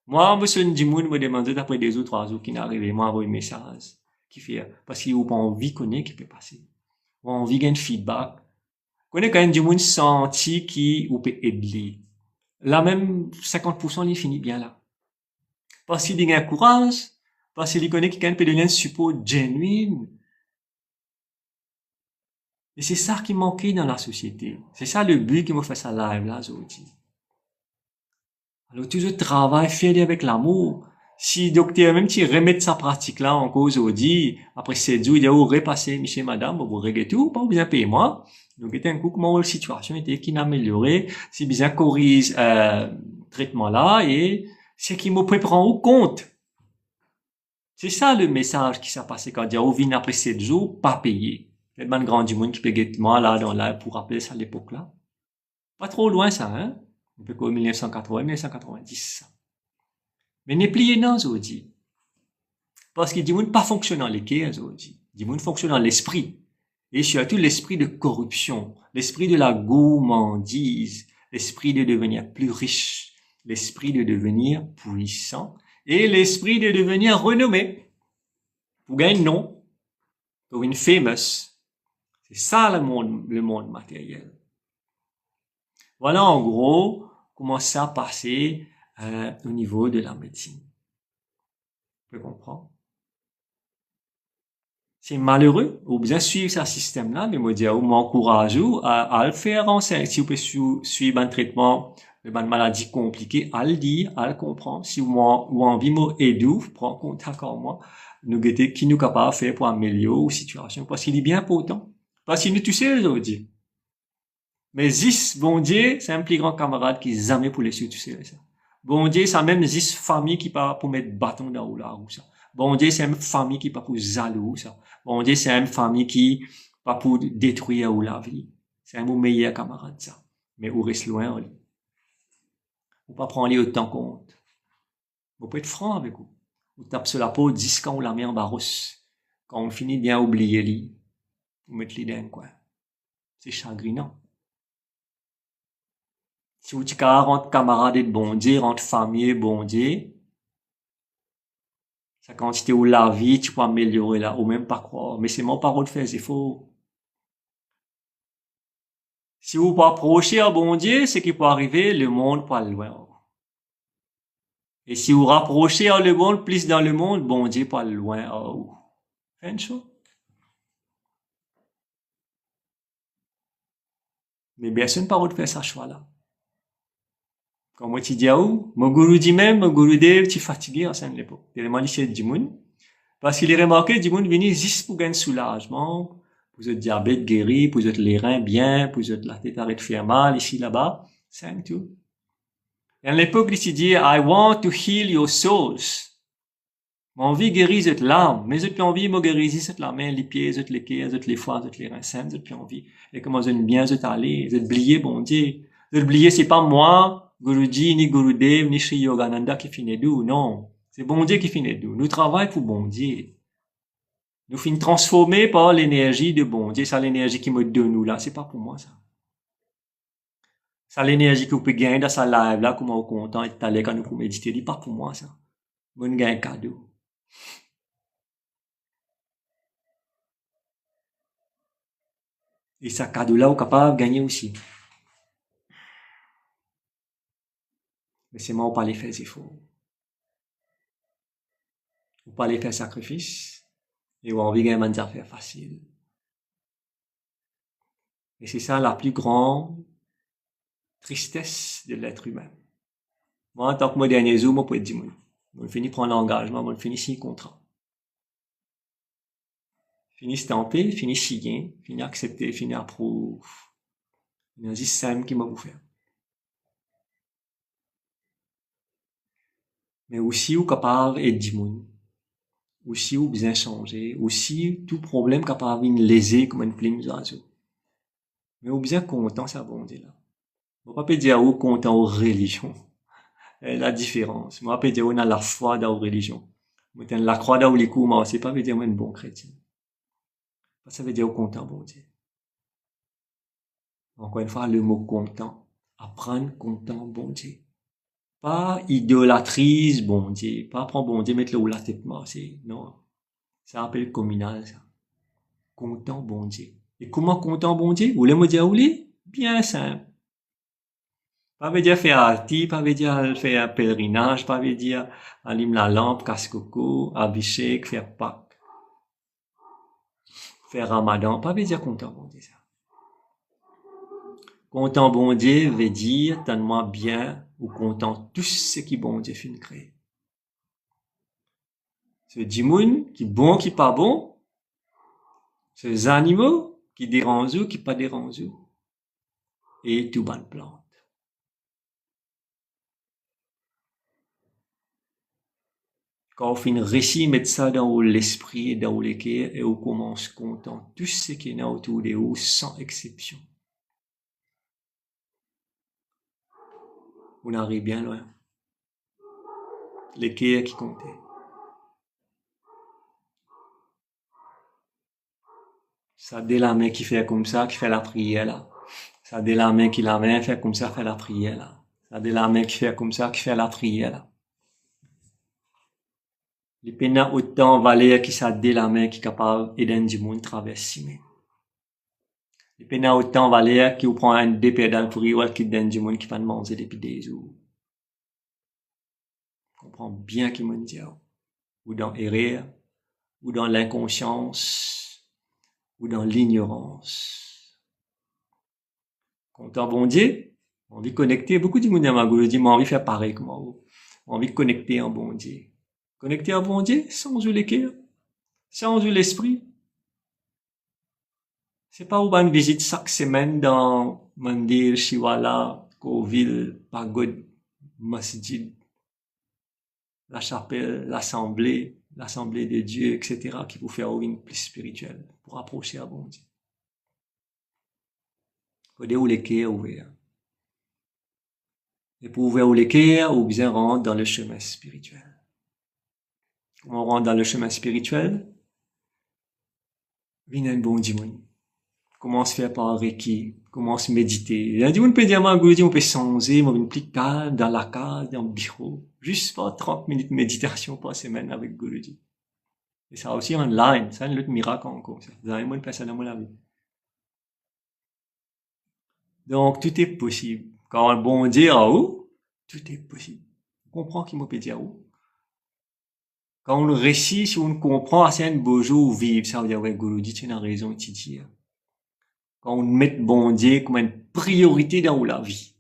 Moi, monsieur Ndimoun me demande après 2 ou 3 jours qu'il n'arrive, moi, envoie un message, qui fait, parce qu'il n'a pas envie qu'on ait, qui peut passer. Ou envie d'un feedback. Connais quand même du monde senti qui ou peut aider. Là même 50% il finit bien là. Parce qu'il a un courage, parce qu'il connaît qu'il peut donner un support genuine. Et c'est ça qui manquait dans la société. C'est ça le but qui me fait ça live là aujourd'hui. Alors toujours travail, faire avec l'amour. Si docteur, même si remettre sa pratique là en cause, on dit, après 7 jours, il dit, oh, repassez, monsieur, madame, vous réglez tout, pas besoin de payer moi. Donc, était un coup, comment la situation était qui n'a amélioré, si bien corrige, traitement là, et c'est qui me prend au compte. C'est ça le message qui s'est passé quand il dit, oh, vient après 7 jours, pas payé. Il y a grand du monde qui peut moi là, dans là, pour rappeler ça à l'époque là. Pas trop loin ça, hein. On peut qu'au 1980, 1990. Mais n'est plié non, je dis. Parce qu'il dit, ne pas fonctionner dans les quais, je dis. Il dit, fonctionne dans l'esprit. Et surtout l'esprit de corruption, l'esprit de la gourmandise, l'esprit de devenir plus riche, l'esprit de devenir puissant et l'esprit de devenir renommé. Pour gagner un nom, pour une famous. C'est ça le monde matériel. Voilà en gros comment ça passé au niveau de la médecine. Vous comprenez? C'est malheureux, ou bien suivre ce système-là, mais moi dire, m'encourage à le faire en si vous pouvez suivre un traitement de une maladie compliquée, à le dire, à le comprendre. Si vous envie m'aider, prendre contact avec moi, nous guetter qui nous capable de faire pour améliorer la situation, parce qu'il est bien important. Parce qu'il nous tu sais, je veux dire. Mais Zis, bon Dieu, c'est un plus grand camarade qui jamais pour les suivre, tu sais, ça. Bon Dieu, c'est même Zis famille qui pas pour mettre bâton dans la roue, ça. Bon Dieu, c'est une famille qui pas pour jaloux, ça. Bon Dieu, c'est une famille qui pas pour détruire ou la vie. C'est un meilleur camarade, ça. Mais où reste loin, on lit. Ou pas prendre les autant compte. Vous pouvez être franc avec vous. Vous tapez sur la peau 10 quand on la met en barousse. Quand on finit bien oublier lui. Vous mettez les dans quoi. C'est chagrinant. Si vous dites entre camarades et bon Dieu, entre famille et bon Dieu, sa quantité ou la vie, tu peux améliorer là, ou même pas croire. Mais c'est mon parole de faire, c'est faux. Si vous pas approchez à bon Dieu, ce qui peut arriver, le monde peut aller loin. Et si vous rapprochez à le monde, plus dans le monde, bon Dieu peut aller loin. Oh. Fait une chose. Mais personne pas de faire ça choix là. Comme moi, tu dis, oh, mon gourou dit même, mon gourou dit, tu es fatigué en cette époque. Tellement il chez Dimoun. Parce qu'il est remarqué, Dimoun vient juste pour gagner soulagement, pour être diabète guéri, pour être les reins bien, pour être la tête arrête de faire mal, ici, là-bas. C'est un tout. Et à l'époque, il dit, I want to heal your souls. Mon envie guérir cette l'âme, mais j'ai plus envie de guérir cette la main, les pieds, les quais, les foies, les reins sains, j'ai plus envie. Et comment j'ai bien, j'ai allé, j'ai oublié, bon Dieu. J'ai oublié, c'est pas moi, Guruji, ni Gurudev, ni Sri Yogananda qui finit d'où, non. C'est bon Dieu qui finit d'où. Nous travaillons pour bon Dieu. Nous finissons transformés par l'énergie de bon Dieu. Ça, l'énergie qui me donne nous là, c'est pas pour moi, ça. Ça, l'énergie que vous pouvez gagner dans sa live là, comment vous content et allé quand nous méditer, c'est pas pour moi, ça. Moi, nous gagne un cadeau. Et ça cadeau-là, vous êtes capable de gagner aussi. Mais c'est moi, on pas les faire, c'est faux. On pas les faire sacrifice. Et on a envie de gagner une affaire facile. Et c'est ça la plus grande tristesse de l'être humain. Moi, en tant que moi, dernier jour, moi, pour être dit, moi, je finis prendre l'engagement, moi, je finis signer contrat. Fini stamper, fini signer, fini accepter, fini approuver. Il y a juste simple qui m'a vous faire. Mais aussi, ou capable et du monde. Aussi, ou bien changer. Aussi, tout problème capable de léser comme une plume d'oiseau. Mais ou bien content, ça bon Dieu là. On va pas dire ou content aux religions. La différence. Moi, pas dire on a la foi dans la religion. Moi, la croix dans les coups, moi, c'est pas veut dire moi un bon chrétien. Ça veut dire content, bon Dieu. Encore une fois, le mot content. Apprendre content, bon Dieu. Pas idolâtrise, bon Dieu. Pas prendre bon Dieu, mettre le ou la tête mort. Non. Ça appelle communal, ça. Content, bon Dieu. Et comment content, bon Dieu? Vous voulez me dire où les? Bien simple. Pas veut dire faire arti, pas veut dire faire un pèlerinage, pas veut dire allumer la lampe, casse-coco, abhishek, faire Pâques, faire Ramadan, pas veut dire content, bon Dieu, ça. Content, bon Dieu, veut dire, donne-moi bien, ou content tout ce qui bon Dieu fait créer. Ce dimoun qui bon, qui pas bon, ces animaux qui dérangent ou qui pas dérangent, et tout bonne plante. Quand on fait un récit, mettre ça dans l'esprit et dans le cœur, et on commence content tout ce qui est autour de vous, sans exception. On arrive bien loin. Le cœur qui comptait. Ça dès la main qui fait comme ça, qui fait la prière là. Ça dès la main qui la main fait comme ça, fait la prière là. Ça dès la main qui fait comme ça, qui fait la prière là. Les pénats autant valeur qui ça dès la main qui est capable d'aider du monde traverser. Les pénats autant valeur qui vous prend un deux pédales pour y voir qui donne du monde qui va manger depuis des jours. On comprend bien qui m'en dit, ou dans l'erreur, ou dans l'inconscience, ou dans l'ignorance. Content bon Dieu, on envie de connecter, beaucoup de monde à ma gueule dit, moi envie de faire pareil comme moi, envie de connecter en bon Dieu. Connecter en bon Dieu, sans jouer les cœurs, sans jouer l'esprit. C'est pas où une visite chaque semaine dans Mandir, Shiwala, Coville, Pagode, Masjid, la chapelle, l'assemblée de Dieu, etc., qui vous fait une plus spirituelle, pour approcher à bon Dieu. Faut dire où les cœurs ouverts. Et pour ouvrir les cœurs, ou bien rentrer dans le chemin spirituel. On rentre dans le chemin spirituel, vient un bon dimanche. Commence à faire par Reiki, commence à méditer. Un dimanche peut dire, on peut changer, on peut plus calme dans la case, dans le bureau. Juste pas 30 minutes de méditation par semaine avec Guruji. Et ça aussi online, ça, c'est un autre miracle encore. Ça, vous avez moins de personnes dans mon vie. Donc, tout est possible. Quand le bon Dieu en haut, tout est possible. On comprend qu'il m'a peut dire où. Quand on le récit, si on comprend, c'est un beau jour vivre, ça veut dire, ouais, Guruji, tu as raison, tu dis. Quand on met bon Dieu comme une priorité dans la vie.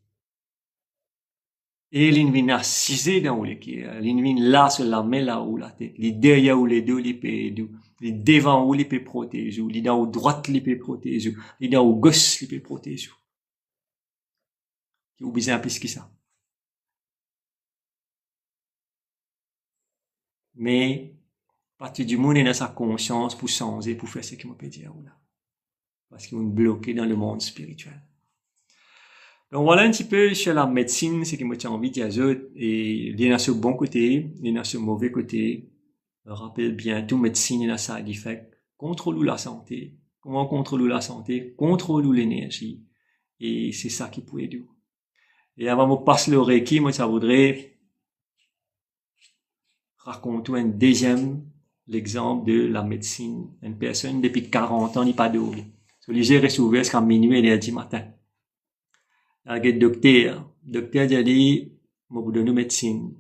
Et l'invine assisé dans le cœur. L'invine là, sur la main là où la tête. Les derrière où les deux, les peut aider. Les devant où les peut protéger. Les dans où droite les peut protéger. Les dans où gauche les peut protéger. Qui oublie un peu ce qui ça. Mais, partie du monde est dans sa conscience pour changer, pour faire ce qu'il me peut dire là. Parce qu'ils sont bloqués dans le monde spirituel. Donc voilà un petit peu sur la médecine, ce qui me tient envie de dire, et il y a ce bon côté, il y a ce mauvais côté. Je rappelle bien, toute médecine, il y a ça effet. Contrôle la santé. Comment contrôler la santé? Contrôle l'énergie. Et c'est ça qui peut aider. Et avant de passer le Reiki, moi, ça voudrait raconter un deuxième l'exemple de la médecine. Une personne, depuis 40 ans, n'est pas dormi. J'ai reçu jusqu'à minuit et lundi matin. Le docteur a dit, moi, vous donne médecine.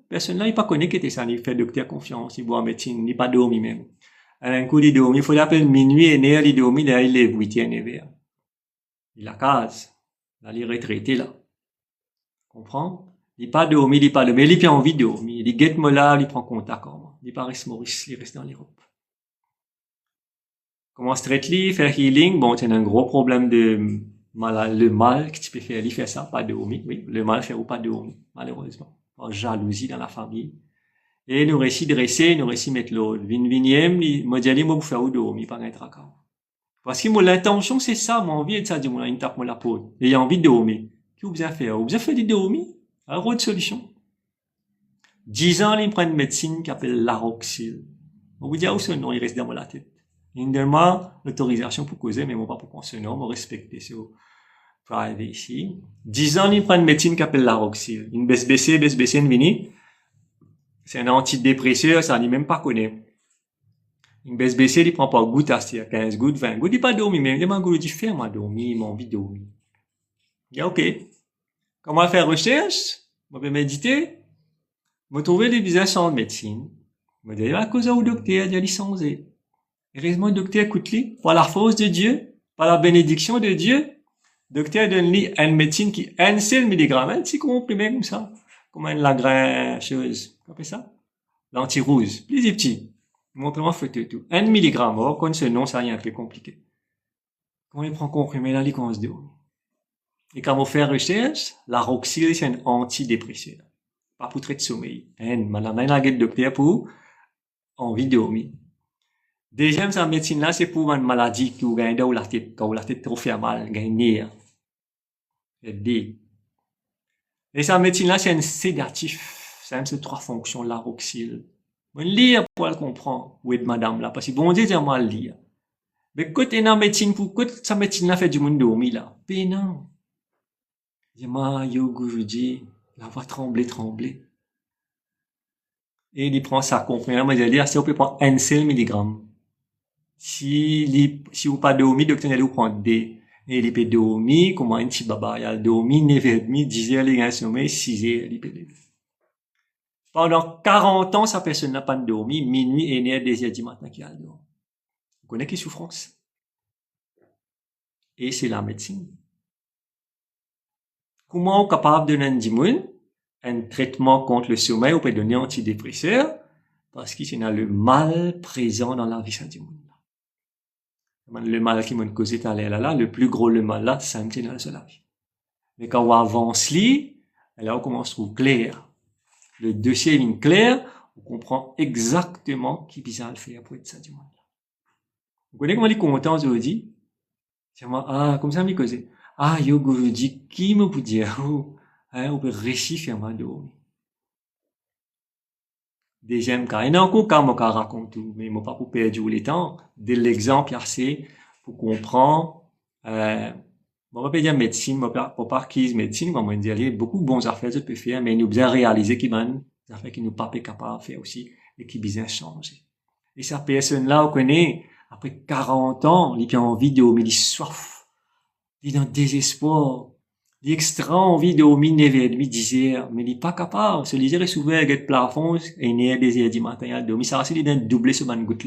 Personne là, il pas connaît que c'était ça, il fait docteur confiance, il boit médecine, il pas dormi même. Un coup, il dormi, il faut l'appeler minuit et neuf, il dormi, là, il lève 8 et 9 heures. Il a case. Là, il est retraité, là. Comprends? Il pas dormi, il pas dormi, mais il a envie de dormir. Il guette moi là, il prend contact avec moi. Il pas reste Maurice, il reste dans l'Europe. Comment se traiter, faire healing, bon, c'est un gros problème de le mal que tu peux faire, il fait ça, pas dormir, oui, le mal fait ou pas dormir, malheureusement. Par jalousie dans la famille. Et nous réussit dresser, nous réussit mettre l'autre. Vigniem, moi, dit, moi, vous faire ou dormir, pas un tracas. Parce que moi, l'intention, c'est ça, mon envie, de ça, dit, moi, une tape, moi, la peau. Et il a envie de dormir. Qu'est-ce que vous avez fait? Vous avez fait de dormir? Alors, autre solution. 10 ans, il prend une médecine qui s'appelle l'Aroxyl. On vous dit, où ce nom, il reste dans la tête. Il me demande l'autorisation pour causer, mais moi, pas pour prendre ce nom, moi, respecter ce pour arriver ici. 10 ans, il prend une médecine qui s'appelle l'Aroxyl. Une BSBC, une vini. C'est un antidépresseur, ça, il même pas connaît. Une BSBC, il prend pas goutte à 15 gouttes, 20 gouttes, il pas dormi, mais il m'a dit, ferme à dormir, il m'a envie de dormir. Il dit, ok. Comment faire recherche? Moi, je vais méditer. Je vais trouver des visages en médecine. Je vais dire, à cause au docteur, il a licencié. Heureusement, le docteur écoute-lui, par la force de Dieu, par la bénédiction de Dieu, le docteur donne-lui une médecine qui est 1 seul milligramme, un petit comprimé comme ça, comme une lagrin chose. Vous appelez ça? l'anti-rouge, plus petit. Montre-moi photo tout. 1 milligramme, oh, quand ce nom, ça y est un peu compliqué. Quand il prend comprimé là, il commence de dormir. Et quand on fait recherche, la roxyl, c'est un antidépresseur. Pas pour traiter de sommeil. Madame, il a un docteur pour envie de dormir. Deuxième, sa médecine là, c'est pour une maladie qui vous gagne dans la tête, quand la tête trop fait mal, gagner. D. Et sa médecine là, c'est un sédatif. C'est un de ces trois fonctions, la roxyl. On lire pour le comprendre, où est madame là, parce que bon Dieu, j'ai mal lire. Mais quand t'es dans médecine, pour quand sa médecine là fait du monde dormir là, pénant. J'ai mal, yo, je dis, la voix trembler. Et il prend ça, comprenez, moi, j'ai dit, si on peut prendre un seul milligramme. Si vous pas dormi, docteur, il vous prendre des. Et il peut dormir, comment un petit baba, il a dormi 9h30, 10h, il a un sommeil, 6h, il peut lever. Pendant 40 ans, sa personne n'a pas dormi, minuit et 2h du matin qu'il a dormi. Vous connaissez qui souffrance? Et c'est la médecine. Comment on est capable de donner un traitement contre le sommeil, on peut donner un antidépresseur, parce qu'il y a le mal présent dans la vie du monde. Le mal qui m'a causé tout à l'heure là, le plus gros le mal là, c'est un petit dans la vie. Mais quand on avance là, on commence à trouver clair. Le dossier est clair, on comprend exactement qui bizarre le faire pour être ça du monde. Vous connaissez comment les content aujourd'hui? C'est moi, comme ça, me causer. Yo, je dis, qui me peut dire, on peut réussir faire ma dormir. Deuxième cas, il y a encore cas, moi, raconte tout, mais moi, pas pour perdre le temps. Dès l'exemple, c'est pour comprendre, moi, pas dire médecine, moi, pas acquise médecine, moi, dire, il y a beaucoup de bonnes affaires, je peux faire, mais nous bien réaliser qu'il y a des affaires qui nous pas capables de faire aussi, et qui bien changer. Et cette personne-là, on connaît, après 40 ans, il a envie de dormir, il a soif, il est dans désespoir, il a extra envie de dormir 9h30, 10h, mais il est pas capable. Se liseur est souvent avec le plafond, et il est 2h du matin, il a dormi. Ça, c'est il doubler sur une goutte,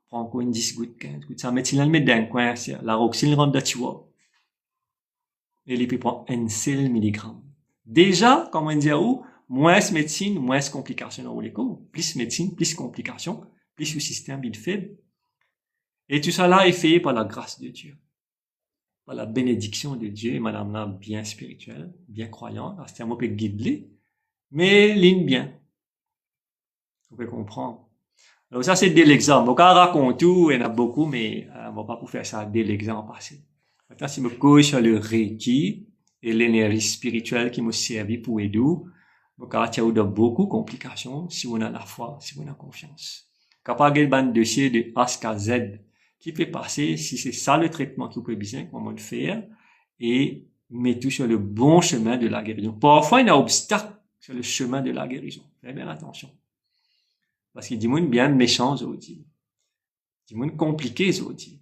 prend encore une 10 gouttes, 15 gouttes. Ça met, il le met dans un coin, la roxyl rentre dans tu vois. Et il peut prendre un seul milligramme. Déjà, comme on dit moins médecine, moins complications dans les cours. Plus médecine, plus complications, plus le système il faible. Et tout ça là est fait par la grâce de Dieu. Par la bénédiction de Dieu, et madame là, bien spirituelle, bien croyante, c'est un mot peut guider, mais ligne bien. Vous pouvez comprendre. Alors ça, c'est dès l'exemple. Donc, on raconte tout, il y en a beaucoup, mais on va pas pour faire ça dès l'exemple passé. Maintenant, si je me couche sur le Reiki et l'énergie spirituelle qui me servi pour aider, donc, il y a beaucoup de complications si on a la foi, si on a confiance. Capable de un dossier de A jusqu'à Z qui peut passer, si c'est ça le traitement qui peut bien, comment le faire, et mettre tout sur le bon chemin de la guérison. Parfois, il y a un obstacle sur le chemin de la guérison. Faites bien attention. Parce qu'il y a des gens bien méchants aujourd'hui. Des gens compliqués aujourd'hui.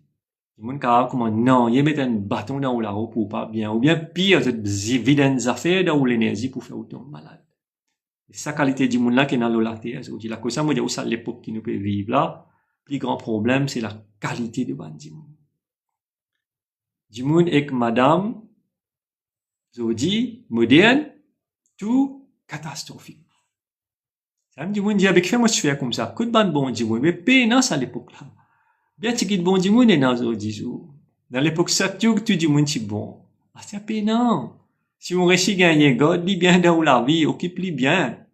Des gens qui ont comment non, ils mettent un bâton dans la roue pour pas bien. Ou bien pire, ils vident des affaires dans l'énergie pour faire autant malade. C'est sa qualité du monde là qui est dans la terre aujourd'hui. La cause ça, moi, c'est l'époque qui nous peut vivre là. Le plus grand problème, c'est la qualité de bande du monde. Du monde avec madame, aujourd'hui, moderne, tout catastrophique. Ça me dit, mon Dieu, avec fait, moi, je fais comme ça. Coup de bande bon du monde, mais pénant, à l'époque là. Bien, tu quittes bon du monde, et dans aujourd'hui jours. Dans l'époque, ça, tout du monde, c'est bon. C'est pénant. Si on réussit à gagner, God, lit bien dans la vie, occupe-lui bien.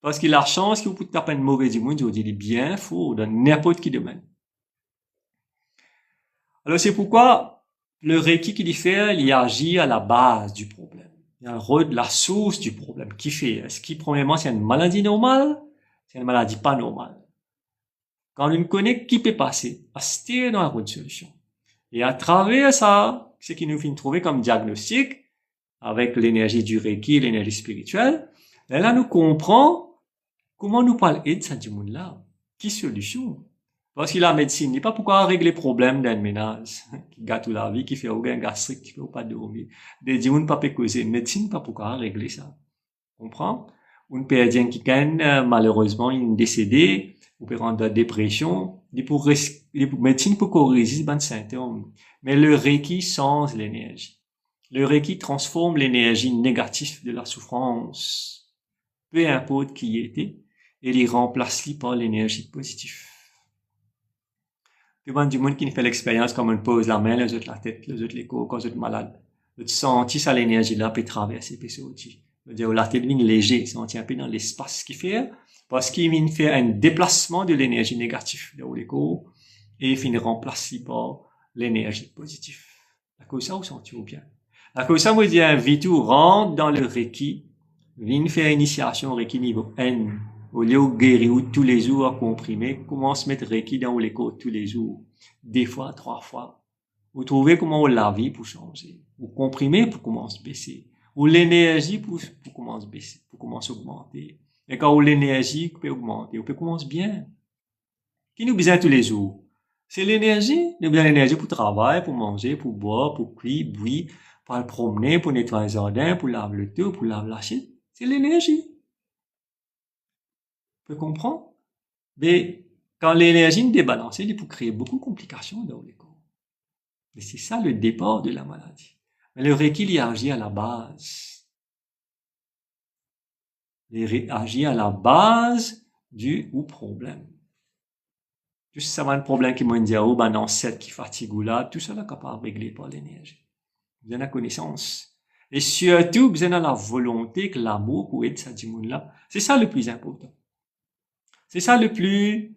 Parce qu'il a la chance qu'il vous taper une mauvaise du monde, il est bien faux dans n'importe qui domaine. Alors, c'est pourquoi le Reiki qu'il fait, il agit à la base du problème. Il rôde la source du problème. Qui fait? Est-ce qu'il, premièrement, c'est une maladie normale? C'est une maladie pas normale. Quand on connaît qui peut passer, à se dans la bonne solution. Et à travers ça, ce qui nous fait trouver comme diagnostic, avec l'énergie du Reiki, l'énergie spirituelle, et là, nous comprenons comment nous parle de ça du monde là. Qui solution? Parce que la médecine n'est pas pourquoi régler le problème d'un ménage, qui gâte la vie, qui fait aucun gastrique, qui fait pas dormir. Des gens pas peut causer. Médecine pas pourquoi régler ça. Comprends? Une personne qui gagne, malheureusement, il est décédé, ou peut rendre la dépression, médecine pour corriger les symptômes. Mais le Reiki change l'énergie. Le Reiki transforme l'énergie négative de la souffrance peu importe qui y était, et il remplace-les par l'énergie positive. Il y a du monde qui fait l'expérience comme on pose la main, les autres la tête, les autres les corps, quand ils sont malades. Tu sens ça l'énergie là peut traverser, peut sortir. C'est-à-dire la tête vient léger, senti un peu dans l'espace qu'il fait, parce qu'il vient faire un déplacement de l'énergie négative dans les corps, et il finit remplacer par l'énergie positive. À cause ça, vous sentez bien. À cause ça, vous dites, Vitou rentre dans le Reiki, vient faire initiation Reiki niveau N. Au lieu de guérir tous les jours à comprimer, commence à mettre Reiki dans les corps tous les jours. Des fois, 3 fois. Vous trouvez comment la vie pour changer. Vous comprimez pour commencer à baisser. Ou l'énergie pour commencer à baisser, pour commencer à augmenter. Et quand l'énergie peut augmenter, vous pouvez commencer bien. Qui nous besoin tous les jours? C'est l'énergie. Nous besoin l'énergie pour travailler, pour manger, pour boire, pour cuire, bouillir, pour aller promener, pour nettoyer les jardins, pour laver le tout, pour laver la chaîne. C'est l'énergie. Vous comprenez? Mais quand l'énergie est débalancée, il peut créer beaucoup de complications dans les corps. Et c'est ça le départ de la maladie. Mais le Reiki, il agit à la base. Il agit à la base du ou problème. Tout ça, c'est un problème qui m'a dit, oh, ben, ancêtre qui fatigue ou là, tout ça là capable de régler par l'énergie. Vous avez la connaissance. Et surtout, vous avez la volonté, que l'amour pour aider ça du monde là. C'est ça le plus important. C'est ça le plus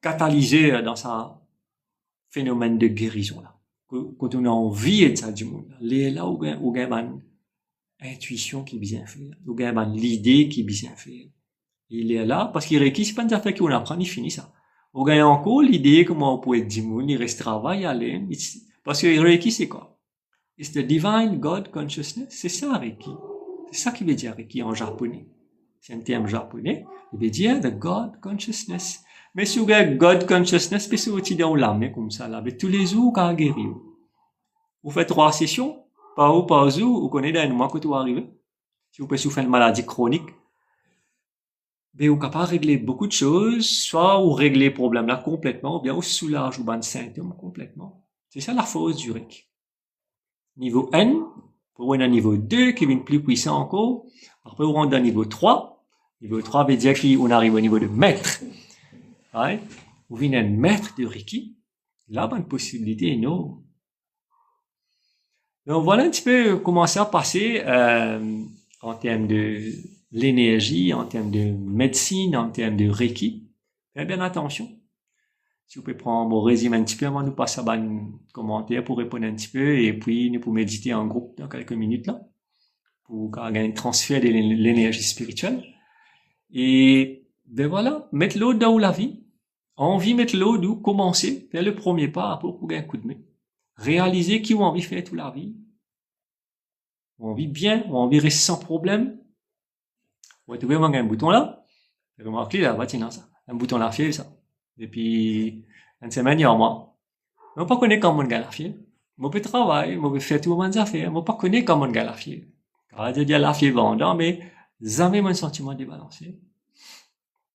catalyseur dans sa phénomène de guérison là. Quand on a envie de ça du monde là, où il y a une intuition qui est bien faite, où il y a une l'idée qui est bien faite. Il est là parce qu'il Reiki, c'est pas une affaire qu'on apprend, il finit ça. Où il y a encore l'idée comment on peut être du monde, il reste travail à aller, parce que Reiki c'est quoi? It's the divine God consciousness. C'est ça Reiki. C'est ça qui veut dire Reiki en japonais. C'est un terme japonais. Il veut dire the God consciousness. Mais si vous avez God consciousness, c'est aussi dans l'âme, comme ça, là. Mais tous les jours, quand vous guérir. Vous faites 3 sessions, par jour, vous connaissez d'un mois que tout arrive. Si vous pouvez souffrir une maladie chronique, mais vous êtes capable de régler beaucoup de choses, soit vous réglez le problème là complètement, ou bien vous soulagez ou symptômes complètement. C'est ça la force du Reiki. Niveau N, pour un niveau 2, qui est plus puissant encore. Après, vous rentrez dans niveau 3. Niveau 3 veut dire qu'on arrive au niveau de maître. Ouais. Vous venez un maître de Reiki. Là, une possibilité énorme. Donc, voilà un petit peu comment ça a passé en termes de l'énergie, en termes de médecine, en termes de Reiki. Faites bien attention. Si vous pouvez prendre mon résumé un petit peu avant de nous passer à un commentaire pour répondre un petit peu et puis nous pouvons méditer en groupe dans quelques minutes là pour gagner un transfert de l'énergie spirituelle. Et ben voilà, mettre l'eau dans la vie. Envie de mettre l'eau d'où commencer, faire le premier pas pour gagner un coup de main. Réaliser qui ont envie de faire toute la vie. On envie bien, on envie rester sans problème. Vous trouvez un bouton là. Vous remarquez là, tiens ça. Un bouton là, fait ça. Et puis, une semaine, il y a un mois. Je ne connais pas comment on gagne la fièvre. Je peux travailler, je peux faire tout le monde affaires. Je ne connais pas comment on gagne la fièvre. Quand je dis la fièvre vendant, mais jamais mon sentiment débalancé.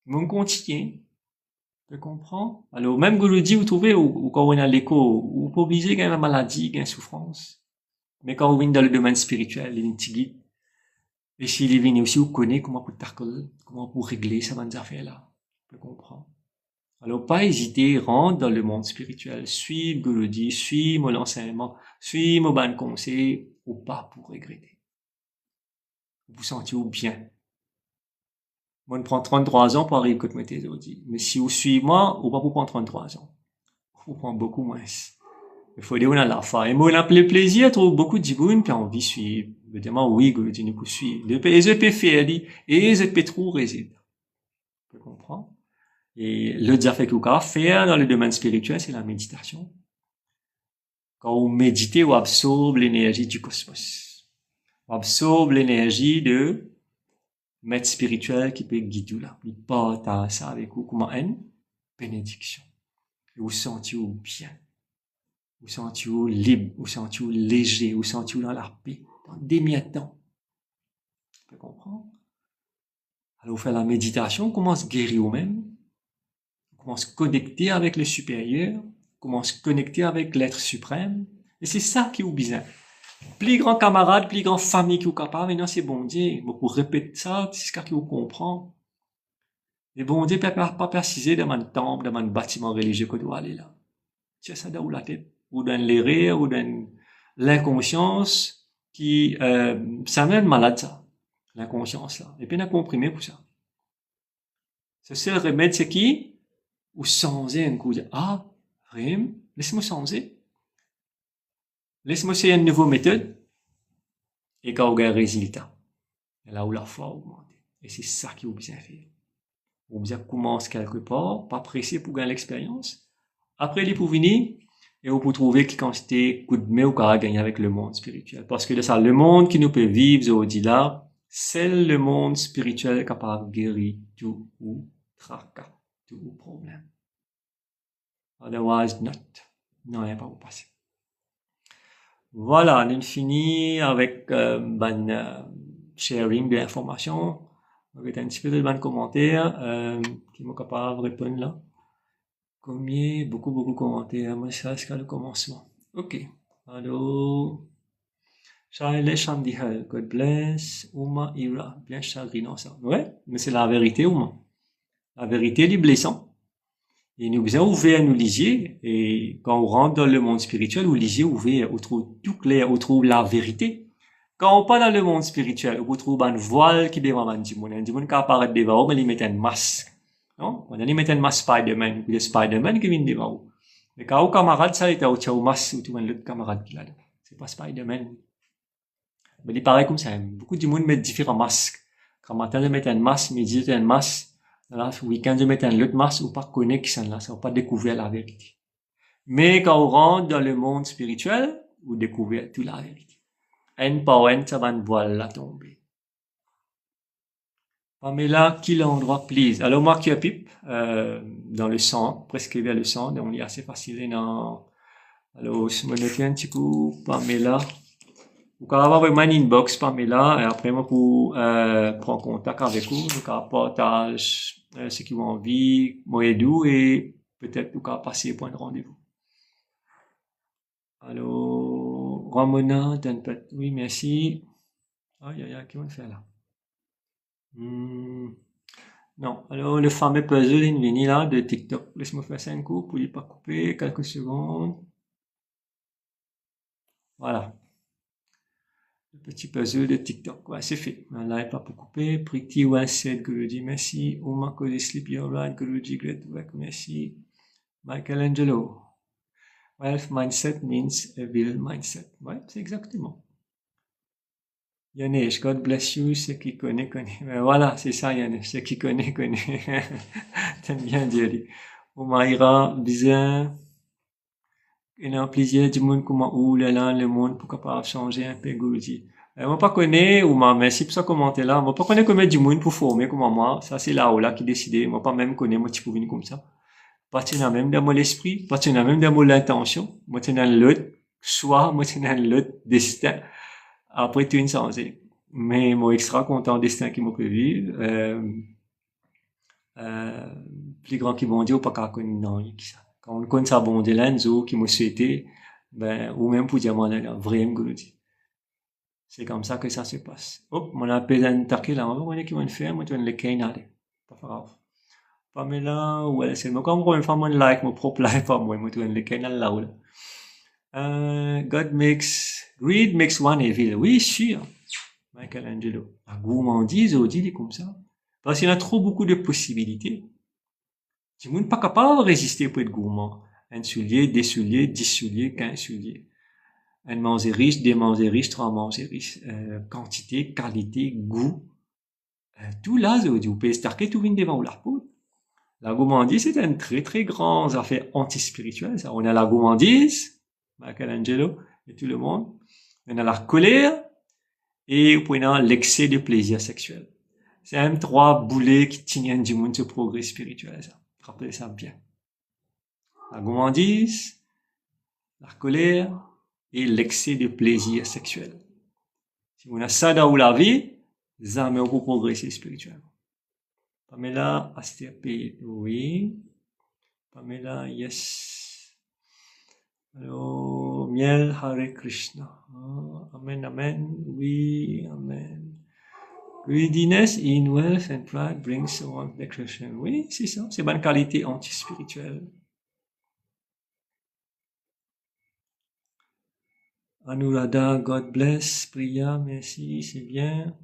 Je continue. Tu comprends? Alors, même que je dis, vous trouvez, ou quand on a l'écho, vous pas obligé qu'il y ait une maladie, qu'il y ait une souffrance. Mais quand vous venez dans le domaine spirituel, il y a une petite guide. Et s'il est venu aussi, vous connaissez comment vous tackle, comment vous régler ces bonnes affaires-là. Tu comprends? Alors, pas hésiter, rentre dans le monde spirituel, suivre Guru dit, suivre mon enseignement, suivre mon bon conseil, ou pas pour regretter. Vous sentez bien. Moi, je prends 33 ans pour arriver à me tes dit. Mais si vous suivez moi, ou pas pour prendre 33 ans. Vous prend beaucoup moins. Il faut dire, on a la foi. Et moi, on a le plaisir, trouve beaucoup de djiboun, puis on vit suivre. Évidemment, oui, Guru dit, nous pouvons suivre. Et je peux faire, et je peux trop résider. Vous comprenez? Et le fait que vous pouvez faire dans le domaine spirituel, c'est la méditation. Quand vous méditez, vous absorbez l'énergie du cosmos. Vous absorbez l'énergie de maître spirituel qui peut guider là. Il partage ça avec vous comme une bénédiction. Et vous sentez-vous bien. Vous sentez-vous libre. Vous sentez-vous léger. Vous sentez-vous dans la paix. Dans des temps. Vous comprenez? Alors, vous faites la méditation, vous commencez à guérir vous-même. Comment se connecter avec le supérieur, comment se connecter avec l'être suprême. Et c'est ça qui est au besoin. Plus grand camarade, plus grand famille qui vous capable, maintenant c'est bon Dieu. Bon, pour répéter ça, c'est ce qui vous comprend. Et bon Dieu, pas préciser dans un temple, dans un bâtiment religieux que doit aller là. C'est ça dans la tête. Ou dans les rires, ou dans l'inconscience qui, ça mène malade ça. L'inconscience là. Et puis on a comprimé pour ça. Ce seul remède, c'est qui? Ou changer un coup. Ah, rien, laisse-moi changer. Laisse-moi essayer une nouvelle méthode. Et quand on a un résultat. Et là où la foi augmente. Et c'est ça qui est bien fait. On bien commence quelque part, pas pressé pour gagner l'expérience. Après, il pour venir, et on peut trouver que quand c'était coup de main ou qu'on gagner avec le monde spirituel. Parce que de ça, le monde qui nous peut vivre au-delà, c'est le monde spirituel capable de guérir tout ou tracas, tout ou problème. Otherwise, not. Non, il n'y a pas où passer. Voilà, on finit avec sharing de l'information. Avec un petit peu de commentaires qui m'ont capable de répondre là. Combien, beaucoup de commentaires. Moi, ça, c'est le commencement. Ok. Allô. Charles Chandihal, God bless. Uma Ira. Bien chagrinant ça. Ouais, mais c'est la vérité, Uma. La vérité, elle est blessante. Et nous bien ouvert, nous lisiez. Et quand on rentre dans le monde spirituel, vous lisiez ouvert, on trouve tout clair, on trouve la vérité. Quand on parle dans le monde spirituel, on trouve un voile qui devant un démon. Un démon qui apparaît devant, mais il met un masque. Non? On a mis un masque Spider-Man, puis le Spider-Man qui vient devant vous. Mais quand au camarade, ça, il est au masque, ou tout un autre camarade qui l'a. C'est pas Spider-Man. Mais il paraît comme ça. Beaucoup de monde met différents masques. Quand matin, je mets un masque, midi, je un masque. Là, le week-end, je mets un autre masque, ou pas connaître qui sont là, ça va pas découvrir la vérité. Mais quand on rentre dans le monde spirituel, vous découvrez toute la vérité. Un par un, ça va une voile la tomber. Pamela, qui l'endroit, please. Alors, marque your pipe, dans le sang, presque vers le sang, donc il est assez facile dans, alors, je me note un petit coup, Pamela. Vous pouvez avoir vraiment une inbox, Pamela, et après, moi, pour, prendre contact avec vous, vous pouvez partager, ce qui vous envie, moi et d'où, et peut-être, vous pouvez passer pour un rendez-vous. Allô, Ramona, oui, merci. Aïe, aïe, aïe, qu'est-ce qu'on fait là? Non, alors le fameux puzzle inveni là de TikTok. Laisse-moi faire ça un coup pour ne pas couper quelques secondes. Voilà. Le petit puzzle de TikTok. Ouais, c'est fait. Là, il pas pour couper. Pretty well said, Guruji, merci. Uma could sleep your right, Guruji, great work, merci. Michelangelo. Wealth mindset means a will mindset. Ouais, c'est exactement. Yanesh, God bless you, ceux qui connaissent, connaissent. Voilà, c'est ça, Yanesh, ceux qui connaissent, connaissent. T'aimes bien dire. Omaïra, bizarre. Il y a plaisir du monde comment, ou là, le monde, pourquoi pas changer un peu, Guruji. Moi, pas connaître, ou ma, merci pour ça commenter là. Moi, pas connaître combien du monde pour former comme moi. Ça, c'est là ou là qui décide. Moi, pas même connaître, moi, tu peux venir comme ça. Pas tenir même dans mon esprit, pas tenir même dans mon intention. Moi, tenir l'autre, soit, moi, tenir l'autre destin. Après, tout une changé. Mais moi, extra content destin qui m'a pu vivre, euh, plus grand qui bon Dieu, pas qu'à connaître, non, qui ça. Quand on connaît ça bon Dieu, l'enzo, qui m'a souhaité, ben, ou même pour dire, moi, là, vraiment, Gouloudi. C'est comme ça que ça se passe. Hop, mon appel un taquet là, on va voir qui va le faire, moi, tu vas le cain, allez. Pas grave. Pamela, ouais, c'est moi, comme une fois, moi, like, mon propre like, pas moi, tu vas le cain, là, là. God makes, greed makes one evil. Oui, sûr. Michelangelo. La gourmandise, on dit comme ça. Parce qu'il y a trop beaucoup de possibilités. Tu n'es pas capable de résister pour être gourmand. Un soulier, des souliers, 10 souliers, 15 souliers. Un manger riche, des manger riches, 3 manger riches. Quantité, qualité, goût. Tout là, vous pouvez starker tout vient devant la peau. La gourmandise, c'est un très très grand affaire anti-spirituelle. On a la gourmandise, Michelangelo et tout le monde. On a la colère et on a l'excès de plaisir sexuel. C'est un trois boulets qui tiennent du monde ce progrès spirituel, ça. Rappelez ça bien. La gourmandise, la colère et l'excès de plaisir sexuel. Si on a ça dans la vie, ça met au progresser spirituellement. Pamela, P, oui. Pamela, yes. Alors, miel, Hare Krishna. Amen, amen. Oui, amen. Greediness in wealth and pride brings about destruction. Oui, c'est ça. C'est bonne qualité anti-spirituelle. Anuradha, God bless. Priya, merci, c'est bien.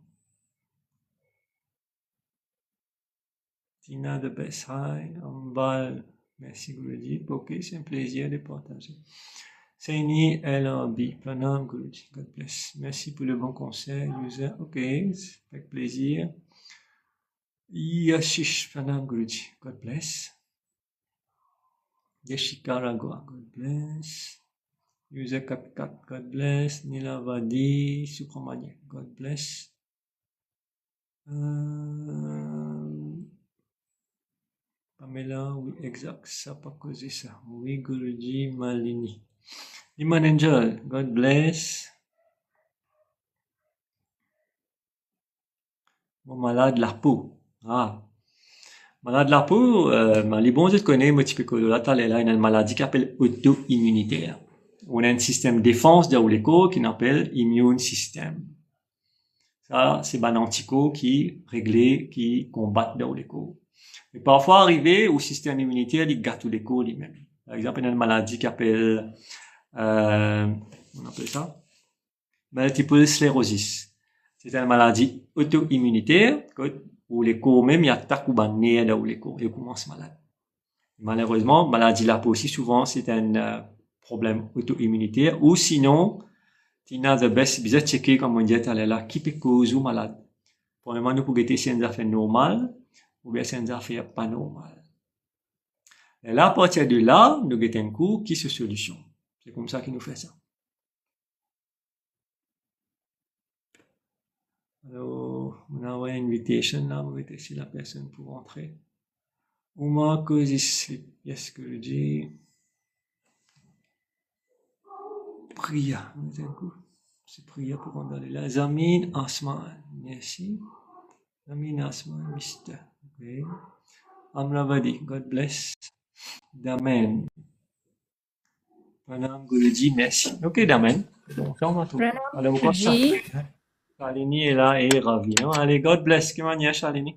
Tina de Best High. Ambal, merci Guruji. Ok, c'est un plaisir de partager. Saini LRB, Pranam Guruji. God bless. Merci pour le bon conseil, user. Ok, avec plaisir. Yashish, Pranam Guruji. God bless. Yeshika Ragwa, God bless. User Capicat, God bless. Nilavadi, Supramanya, God bless. Pamela, oui, exact, ça pas causé ça. Oui, Guruji, Malini. Liman Angel, God bless. Mon malade la peau. Ah. Malade la peau, les bons je connais, moi, typique de la taille, là, il y a une maladie qui s'appelle auto-immunitaire. On a un système de défense de l'éco qui s'appelle immune system. Ça, c'est un anticorps qui règle, qui combat de l'éco. Mais parfois, arrivé au système immunitaire, il gâte l'éco lui-même. Par exemple, il y a une maladie qui s'appelle, on appelle ça? Multiple sclérosis. C'est une maladie auto-immunitaire, où l'éco même, il attaque ou banner de l'éco, et il commence malade. Malheureusement, maladie la peau aussi, souvent, c'est un problème auto-immunitaire, ou sinon, Tina the best, bien checker, comme on dit, là, qui peut causer ou malade. Pour le moment, nous pouvons guetter si une affaire normale, ou bien si une affaire pas normale. Et là, à partir de là, nous guettons un coup qui se solution. C'est comme ça qu'il nous fait ça. Alors, on a une invitation là, on va tester la personne pour rentrer. Uma cause yes que je dis. Priya, c'est priya pour rentrer là. Zamin Asman, merci. Zamin Asman, Mister. Okay. Amravadi, God bless. Damen. Pranam Guruji, merci. Ok, Damen. Bon, ça on va tout. Alors, on commence ça. Shalini est là et est ravie. Hein? Allez, God bless. Comment est Shalini?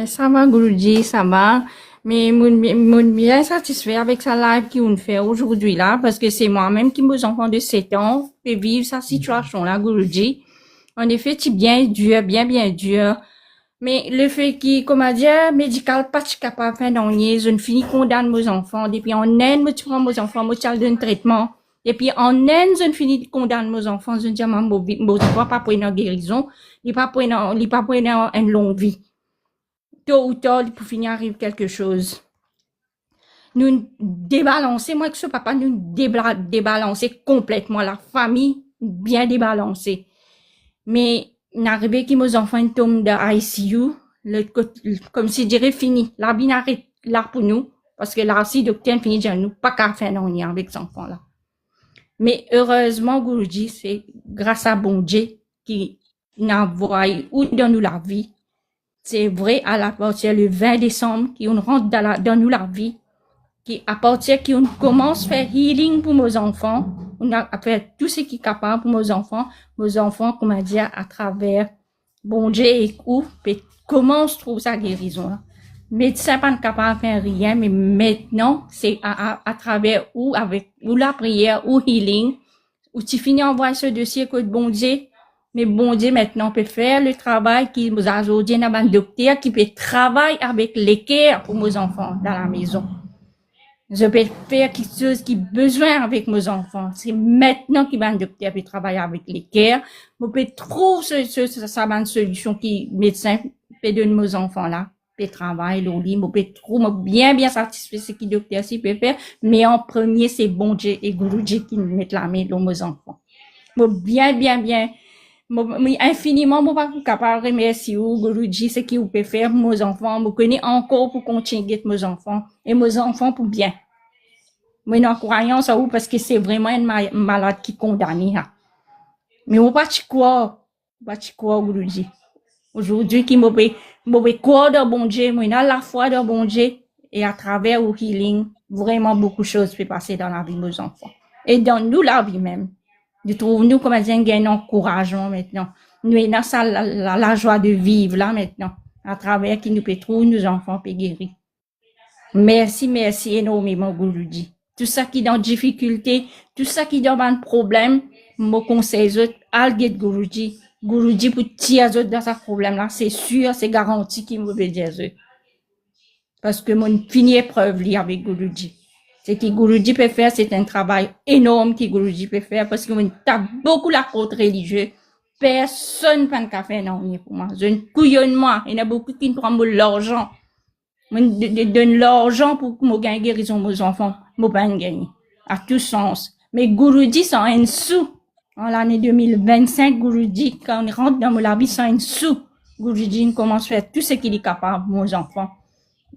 Ça va, Guruji, ça va. Mais je suis bien satisfait avec sa live qu'on fait aujourd'hui là, parce que c'est moi-même qui, mes enfants de 7 ans, peut vivre sa situation là, Guruji. En effet, c'est bien dur, bien dur. Mais le fait qu'il, comment dire, médical, pas capable de faire dans je ne finis condamne mes enfants. Depuis en aide, je prends mes enfants, je charge d'un traitement. Et puis en aide, je ne finis condamne mes enfants, je dis à mes enfants pas pour une guérison, ils pas pour une longue vie. Tôt ou tard, pour finir arrive quelque chose. Nous débalancer, moi que ce papa, nous débalancer complètement la famille, bien débalancée. Mais n'arrive que mes enfants tombent de ICU, comme si je dirais fini. La vie n'arrête là pour nous, parce que là, si docteur finit de nous, pas qu'à faire non avec ces enfants-là. Mais heureusement, Guruji, c'est grâce à bon Dieu qui n'a envoyé ou dans nous la vie. C'est vrai, à la partir le 20 décembre, qu'on rentre dans nous la vie, qui à partir qu'on commence à faire healing pour nos enfants, on a fait tout ce qui est capable pour nos enfants, comment dire, à travers bon Dieu et où, comment on se trouve sa guérison là. Médecin pas capable de faire rien, mais maintenant, c'est à travers ou avec, ou la prière, ou healing, ou tu finis en envoyer ce dossier que bon Dieu, mais bon Dieu maintenant peut faire le travail qui nous a aujourd'hui dans un docteur qui peut travailler avec l'équerre pour nos enfants dans la maison. Je peux faire quelque chose qui a besoin avec mes enfants. C'est maintenant qu'il va un docteur peut travailler avec l'équerre. Je peux trouver ça une solution qui médecin peut donner mes enfants là. Peut travailler au lit, je peux trouver bien satisfait ce que le docteur s'y peut faire. Mais en premier, c'est bon Dieu et Guruji qui nous mettent la main dans mes enfants. Bien. Infiniment, je ne suis pas capable de remercier Guruji, ce qu'il peut faire pour mes enfants. Je connais encore pour continuer avec mes enfants. Et mes enfants pour bien. Moi, non, croyance à vous parce que c'est vraiment une malade qui condamne. Mais je ne pas croire Guruji. Aujourd'hui, qui me croire dans bon Dieu, moi, dans la foi dans bon Dieu. Et à travers le healing, vraiment beaucoup de choses peuvent passer dans la vie de nos enfants. Et dans nous, la vie même. Je trouve nous, comme un gain encouragement maintenant. Nous avons ça, la joie de vivre là maintenant. À travers qui nous peut trouver nos enfants peut guérir. Merci énormément, Guruji. Tout ça qui est dans difficulté, tout ça qui est dans un problème, mon conseil, alguet Guruji. Guruji pour tirer dans ce problème-là, c'est sûr, c'est garanti qu'il me veut dire. Parce que mon fini épreuve li avec Guruji. Ce que Guruji peut faire, c'est un travail énorme que Guruji peut faire parce que mon t'as beaucoup la côte religieuse. Personne ne peut faire non pour moi. Je ne couillonne moi. Il y en a beaucoup qui prennent de l'argent. Je donne l'argent pour que moi gagne guérison mes enfants. Moi pas gagner. À tout sens. Mais Guruji sans un sou. En l'année 2025, Guruji, quand on rentre dans la vie sans un sou, Guruji commence à faire tout ce qu'il est capable pour mes enfants.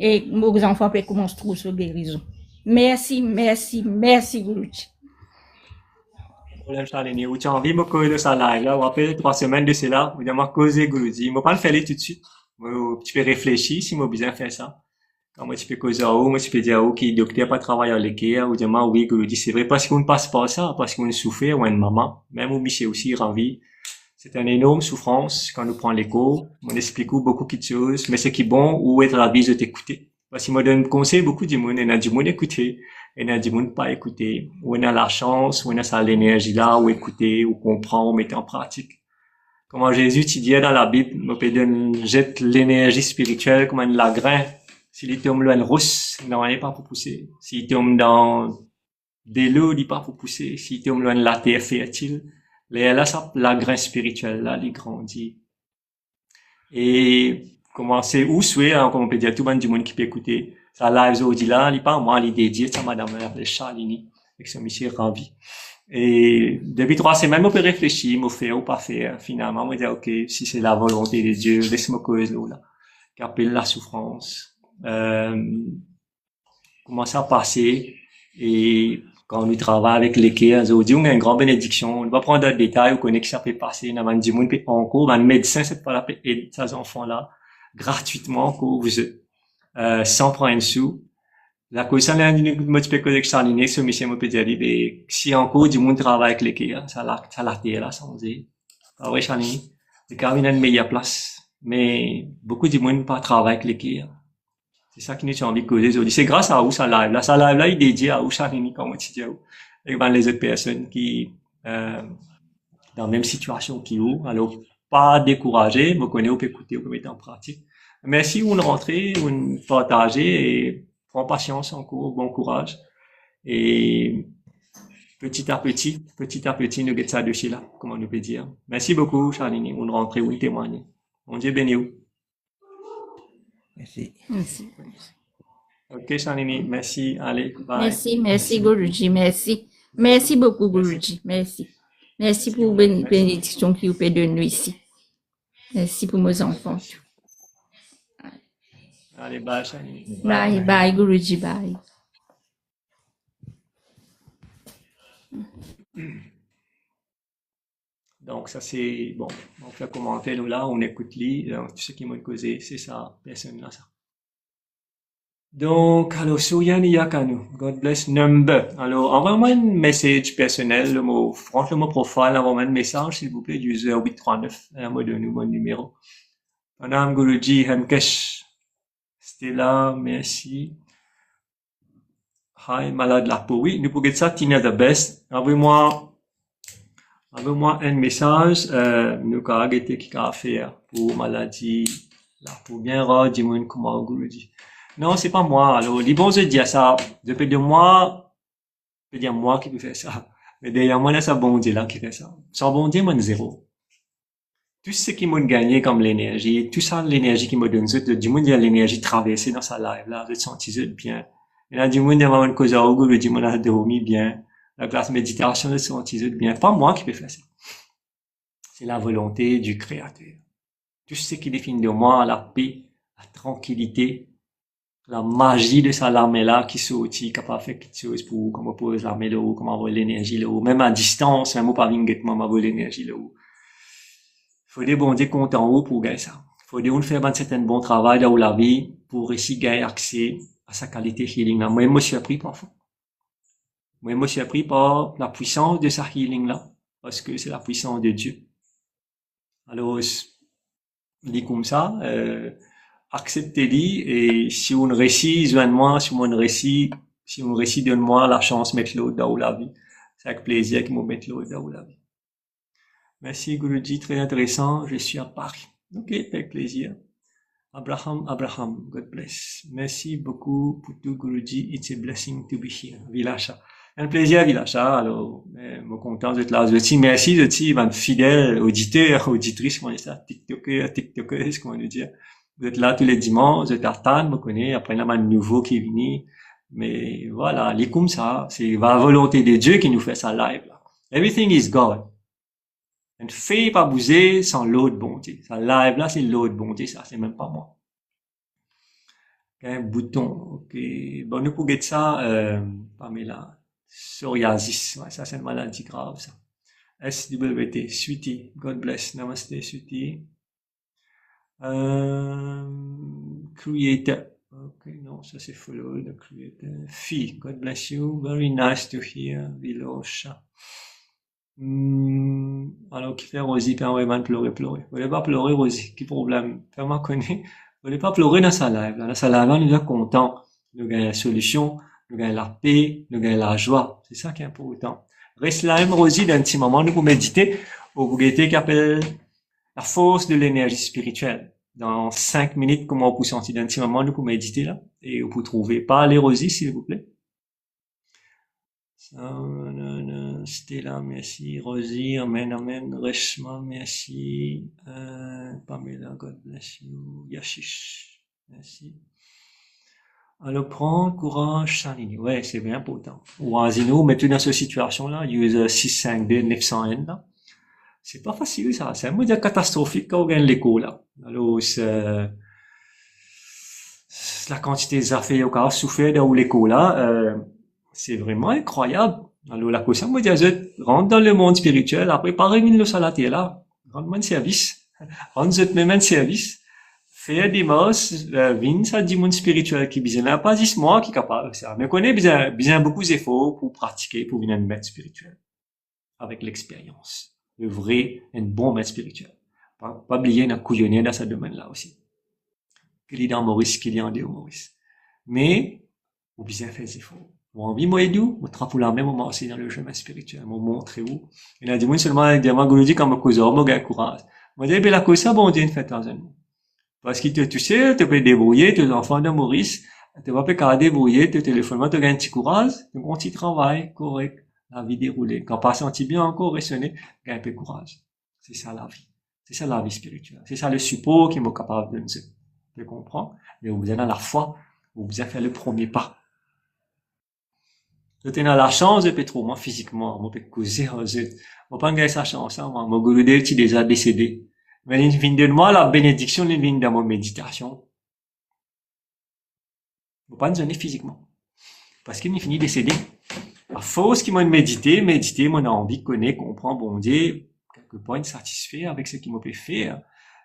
Et mes enfants peuvent commencer à trouver ce guérison. Merci, Guruji. Problème Charlene, ou tu as envie de me de ça live là, ou après 3 semaines de cela, ou de m'en causer Guruji. Moi pas le faire tout de suite. Tu peux réfléchir si moi besoin faire ça. Quand moi tu peux causer à où, moi tu peux dire à où qui docteur pas travailler à l'équerre, ou dire moi oui Guruji, c'est vrai parce qu'on ne passe pas ça, parce qu'on souffre, ou une maman, même au Michel aussi envie. C'est une énorme souffrance quand nous prenons l'écho. On explique beaucoup de choses, mais ce qui est bon, ou être ravi de t'écouter. Parce qu'il me donne conseil beaucoup du monde, il y a du monde écouter, il y a du monde pas écouter. Ou on a la chance, ou on a ça l'énergie là, ou écouter, ou comprendre, ou mettre en pratique. Comment Jésus, tu dis dans la Bible, me peut donner, jette l'énergie spirituelle comme un lagrin. S'il tombe dans le rousse, il n'en est pas pour pousser. S'il tombe dans des lots, il n'est pas pour pousser. S'il tombe dans la terre fertile, là, ça, la grain spirituel, là, il grandit. Et, comment c'est, où souhait, hein, comme on peut dire, tout le monde du monde qui peut écouter, ça live aujourd'hui là, il pas moi, il dédié, ça, madame, le Charlini, avec son monsieur Ravi. Et, depuis 3 semaines, on peut réfléchir, me faire ou pas faire, finalement, on va dire, ok, si c'est la volonté de Dieu, laisse-moi causer là, qui appelle la souffrance, commence à passer, et, quand on travaille avec l'équerre, aujourd'hui, on a une grande bénédiction. On va prendre d'autres détails, on connaît que ça peut passer. On a du monde qui en cours. Un médecin, c'est pas la peine aider ces enfants-là, gratuitement, sans prendre un sou. La cause, ça, moi, tu peux connaître Charline, ce monsieur, moi, peut dire, si en cours, du monde travaille avec l'équerre, ça la terre, là, sans dire. Ah ouais, Charline. Le carabine a une meilleure place. Mais, beaucoup du monde pas travaille avec l'équerre. C'est ça qui nous a envie de causer aujourd'hui. C'est grâce à où ça live. Là, ça live là, il est dédié à où Charlene, comme tu dis, et ben, les autres personnes qui, dans la même situation qui où. Alors, pas décourager, me connaître, on peut écouter, on peut mettre en pratique. Mais si on rentrer, on partager et prend patience encore, bon courage. Et petit à petit, nous get ça de chez là, comment on peut dire. Merci beaucoup, Charlene. On rentre, on témoigne. Mon Dieu béni vous. Merci. Ok, Charlene, merci. Allez, bye. Merci, Guruji, merci. Merci beaucoup, Guruji, merci. Merci pour la bénédiction que vous pouvez donner ici. Merci pour mes enfants. Allez, bye, Charlene. Bye, Guruji, bye. Donc, ça c'est, bon, on fait commenter nous là, on écoute lui, donc, tout ce qui m'a causé, c'est ça, personne là, ça. Donc, alors, Souyani Yakanu, God bless number. Alors, envoyez-moi un message personnel, le mot, franchement, mon profile, envoyez-moi un message, s'il vous plaît, user 839, moi donne mon numéro. Madame Guruji, Hemkesh. Stella, merci. Hi, malade la peau. Oui, nous pouvons get ça, Tina the best. Envoyez-moi un message, nous avons été qui a fait pour maladie, là, pour bien rare, dis-moi comment Guruji. Non, c'est pas moi. Alors, les bons, je dis ça. Je peux dire moi qui peut faire ça. Mais derrière moi, là, c'est bon Dieu là qui fait ça. Sans bon Dieu, moi, zéro. Tout ce qui m'a gagné comme l'énergie, tout ça, l'énergie qui me donne, du monde, il y a l'énergie traversée dans sa live, là, je sens bien. Il y a du monde, il y a une cause à Ogo, du monde a dormi bien. La classe méditation, je sens bien. Pas moi qui peux faire ça. C'est la volonté du Créateur. Tout ce qui définit de moi, la paix, la tranquillité, la magie de sa larme là qui sortit, capable de faire quelque chose pour, comment pose l'armée là haut, comment avoir l'énergie là haut, même à distance, même au pas vinguettement, avoir l'énergie là haut. Faut des bons comptes en haut pour gagner ça. Faut des on faire un certain bon travail là où la vie pour réussir gagner accès à à sa qualité healing là. Moi, je me suis appris parfois. Moi, je me suis appris par la puissance de sa healing là. Parce que c'est la puissance de Dieu. Alors, dit comme ça, acceptez-les et si on réussit, joignez-moi, si on réussit, donne-moi la chance de mettre l'autre dans la vie. C'est avec plaisir que je mette l'autre dans la vie. Merci Guruji, très intéressant, je suis à Paris. Ok, avec plaisir. Abraham, God bless. Merci beaucoup pour tout Guruji, it's a blessing to be here. Vilasha. Un plaisir, Vilasha. Alors, me content d'être là. Je dis merci, je dis, fidèle auditeur, auditrice, comment on dit ça, TikToker, comment on dit dire. Vous êtes là tous les dimanches, vous êtes à Tan, me connaît, après, il y a un nouveau qui est venu. Mais voilà, les comme ça, c'est la volonté de Dieu qui nous fait ça live, là. Everything is God. Ne fais pas bouger sans l'autre bonté. Ça live là, c'est l'autre bonté, ça, c'est même pas moi. Un bouton, ok. Bon, nous pour get ça, Pamela. Psoriasis, ouais, ça c'est une maladie grave, ça. SWT, Sweetie, God bless, Namaste, Sweetie. Creator, ok, non, ça c'est follow, the creator. Fee, God bless you, very nice to hear, Vilosha. Alors, qui fait Rosie, permet pleurer. Vous voulez pas pleurer, Rosie? Qui problème? Fais-moi connaître. Vous voulez pas pleurer dans sa live, là. Dans sa live, on est content. Nous gagnons la solution, nous gagnons la paix, nous gagnons la joie. C'est ça qui est important. Reste là, même, Rosie, d'un petit moment, nous pour méditer, au Bougueté qui appelle la force de l'énergie spirituelle. Dans 5 minutes, comment on peut sentir d'un petit moment, nous pour méditer, là. Et vous pouvez trouver. Parlez, Rosie, s'il vous plaît. Stella, merci. Rosie, amen. Reshma, merci. Pamela, God bless you. Yashish, merci. Alors, prends courage, Salini. Ouais, c'est bien important. Ou Azino, mettez dans cette situation-là, use 652 900N, là. C'est pas facile, ça. C'est un modèle catastrophique quand on gagne l'écho, là. Alors, c'est la quantité de affaires qu'on a souffert dans l'écho, là, c'est vraiment incroyable. Alors, la question, moi, je rentre dans le monde spirituel, après, pareil, le salaté là, rendre un service, rendre même un service, faire des masses, vin, ça dit monde spirituel qui besoin là, pas juste moi qui est capable de ça. Mais connaît besoin beaucoup d'efforts pour pratiquer, pour venir un maître spirituel. Avec l'expérience. Le vrai, un bon maître spirituel. Pas oublier d'un couillonnier dans ce domaine-là aussi. Qu'il y a dans Maurice, qu'il y a en Déo Maurice. Mais, vous besoin faire des efforts. Mon envie, moi, et d'où, on trappe la même moment aussi dans le chemin spirituel. Mon montre où. Il a dit, moi, seulement, il dit, moi, Guruji, quand me cause, moi, gagne courage. Moi, je dis, la cause, ça, bon Dieu, une fête dans un mot. Parce qu'il te, tu sais, tu peux débrouiller, tes enfants de Maurice, tu vas pas débrouiller, tes téléphones, tu gagnes un petit courage, tu un petit travail, correct, la vie déroulée. Quand pas senti bien encore, résonner, gagne un peu de courage. C'est ça la vie. C'est ça la vie spirituelle. C'est ça le support qui m'est capable de nous. Tu comprends? Mais vous avez la foi, vous avez fait le premier pas. Je tenais la chance de peut trop, moi, physiquement, moi, peut causer, moi, pas gagner sa chance, hein, moi, mon Gurudev, qui déjà décédé. Mais il vient de moi, la bénédiction, il vient dans mon méditation. Moi, pas nous physiquement. Parce qu'il finit décédé. À force qu'il m'a médité, mon envie de connaître, comprendre, bon Dieu, quelque part, satisfait avec ce qu'il m'a fait faire.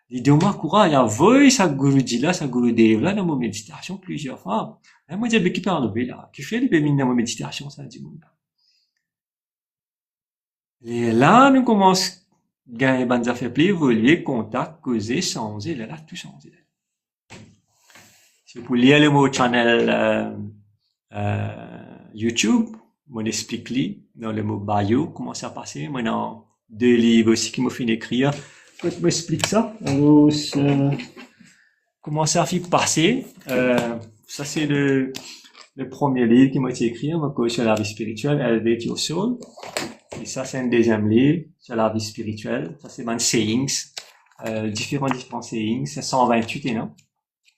Il dit, moi, courage, il y a voulu, ça Guruji là, ça Gurudev là, dans mon méditation, plusieurs fois. Et moi, j'ai qui peut enlever là, qui fait les bémines dans mon méditation, ça dit, moi. Et là, nous commençons, gagner des affaires plus évoluer, contact, causer, changer, là, tout changer. Si vous pouvez lire le mot channel, YouTube, moi, explique dans le mot bio, comment ça passé. Moi, dans 2 livres aussi qui m'ont fait écrire. Je m'explique ça. Alors, comment ça fait passer. Ça, c'est le premier livre qui m'a été écrit, mon coach sur la vie spirituelle, Elevate Your Soul. Et ça, c'est un deuxième livre sur la vie spirituelle. Ça, c'est mon sayings, différents sayings. C'est 128 et non.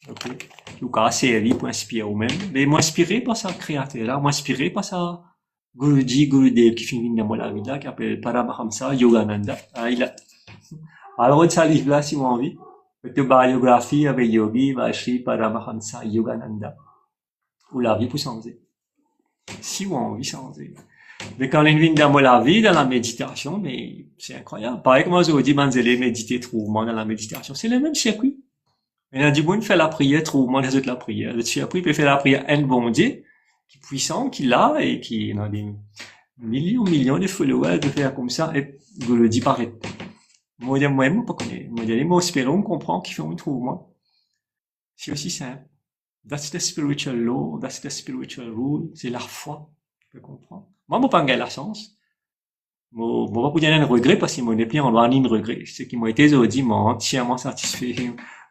Ok. Tout cas, série pour inspirer vous-même. Mais m'inspirer par sa créateur-là, m'inspirer par sa Guruji, Gurudev, qui finit dans la vie là, qui appelle Paramahamsa Yogananda. Alors, ce livre-là, si vous avez envie, autobiographie avec Yogi, Vaishri, Paramahamsa Yogananda. Ou la vie pour changer. Si vous avez envie de changer. Mais quand on vient dans la vie, dans la méditation, mais c'est incroyable. Pareil comme je vous dis, Manzele, méditer, trouvement dans la méditation, c'est le même circuit. Mais il a dit, bon, fait la prière, trouve-moi les autres la prière. Je suis appris, il peut faire la prière, un bon Dieu, qui est puissant, qui l'a, et qui a des millions de followers de faire comme ça, et je le dis pareil. Moi, moi, pas connaître. Moi, moi, espérons, on comprend qu'il fait un trouve, moi. C'est aussi simple. That's the spiritual law, that's the spiritual rule, c'est la foi. Tu peux comprendre. Moi, moi, pas gagné la chance. Moi, pas pour dire un regret, parce que mon épée, on doit ni me regret. Ce qui m'a été dit, m'a entièrement satisfait.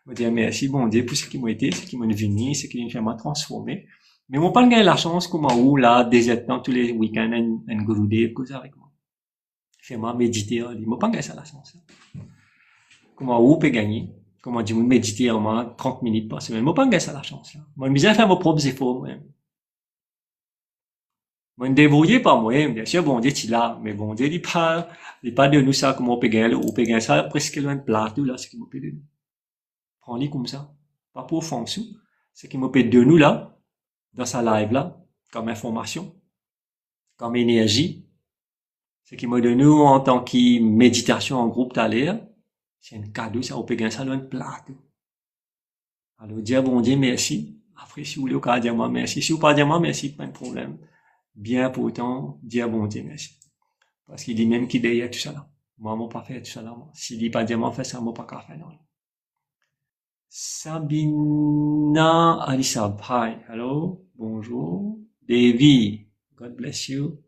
Je dire merci, bon Dieu, pour ce qui m'a été, ce qui m'a venu, ce qui m'a transformé. Mais moi, pas gagné la chance, comme où, là, désertant tous les week-ends, un gourou cause avec moi. Fais-moi méditer, moi, pas gagné ça la chance. Comment où peut gagner? Comment dire, méditer au moins 30 minutes par semaine. Moi, pas gagné ça la chance, là. Moi, je faire mes propres efforts, moi. Moi, me débrouiller par moi, bien sûr, bon Dieu, tu l'as, mais bon Dieu, il pas de nous ça, comment on peut gagner ça, presque loin de plateau, là, ce qui me peut de nous. Prends-les comme ça. Pas pour fonction. Ce qui me peut de nous, là, dans sa live, là, comme information, comme énergie. Ce qui me donne nous, en tant que méditation en groupe d'aller, c'est un cadeau, ça, on peut gagner ça loin de plateau. Alors, dire bon Dieu, merci. Après, si vous voulez, au dire moi merci. Si vous pas dire moi merci, pas de problème. Bien pourtant, dire bon Dieu, merci. Parce qu'il dit même qu'il derrière tout ça là. Moi, moi, pas fait tout ça là. S'il dit pas dire moi, fait ça, moi, pas qu'à faire, non. Sabina Alisab, hi, hello, bonjour. Devi, God bless you.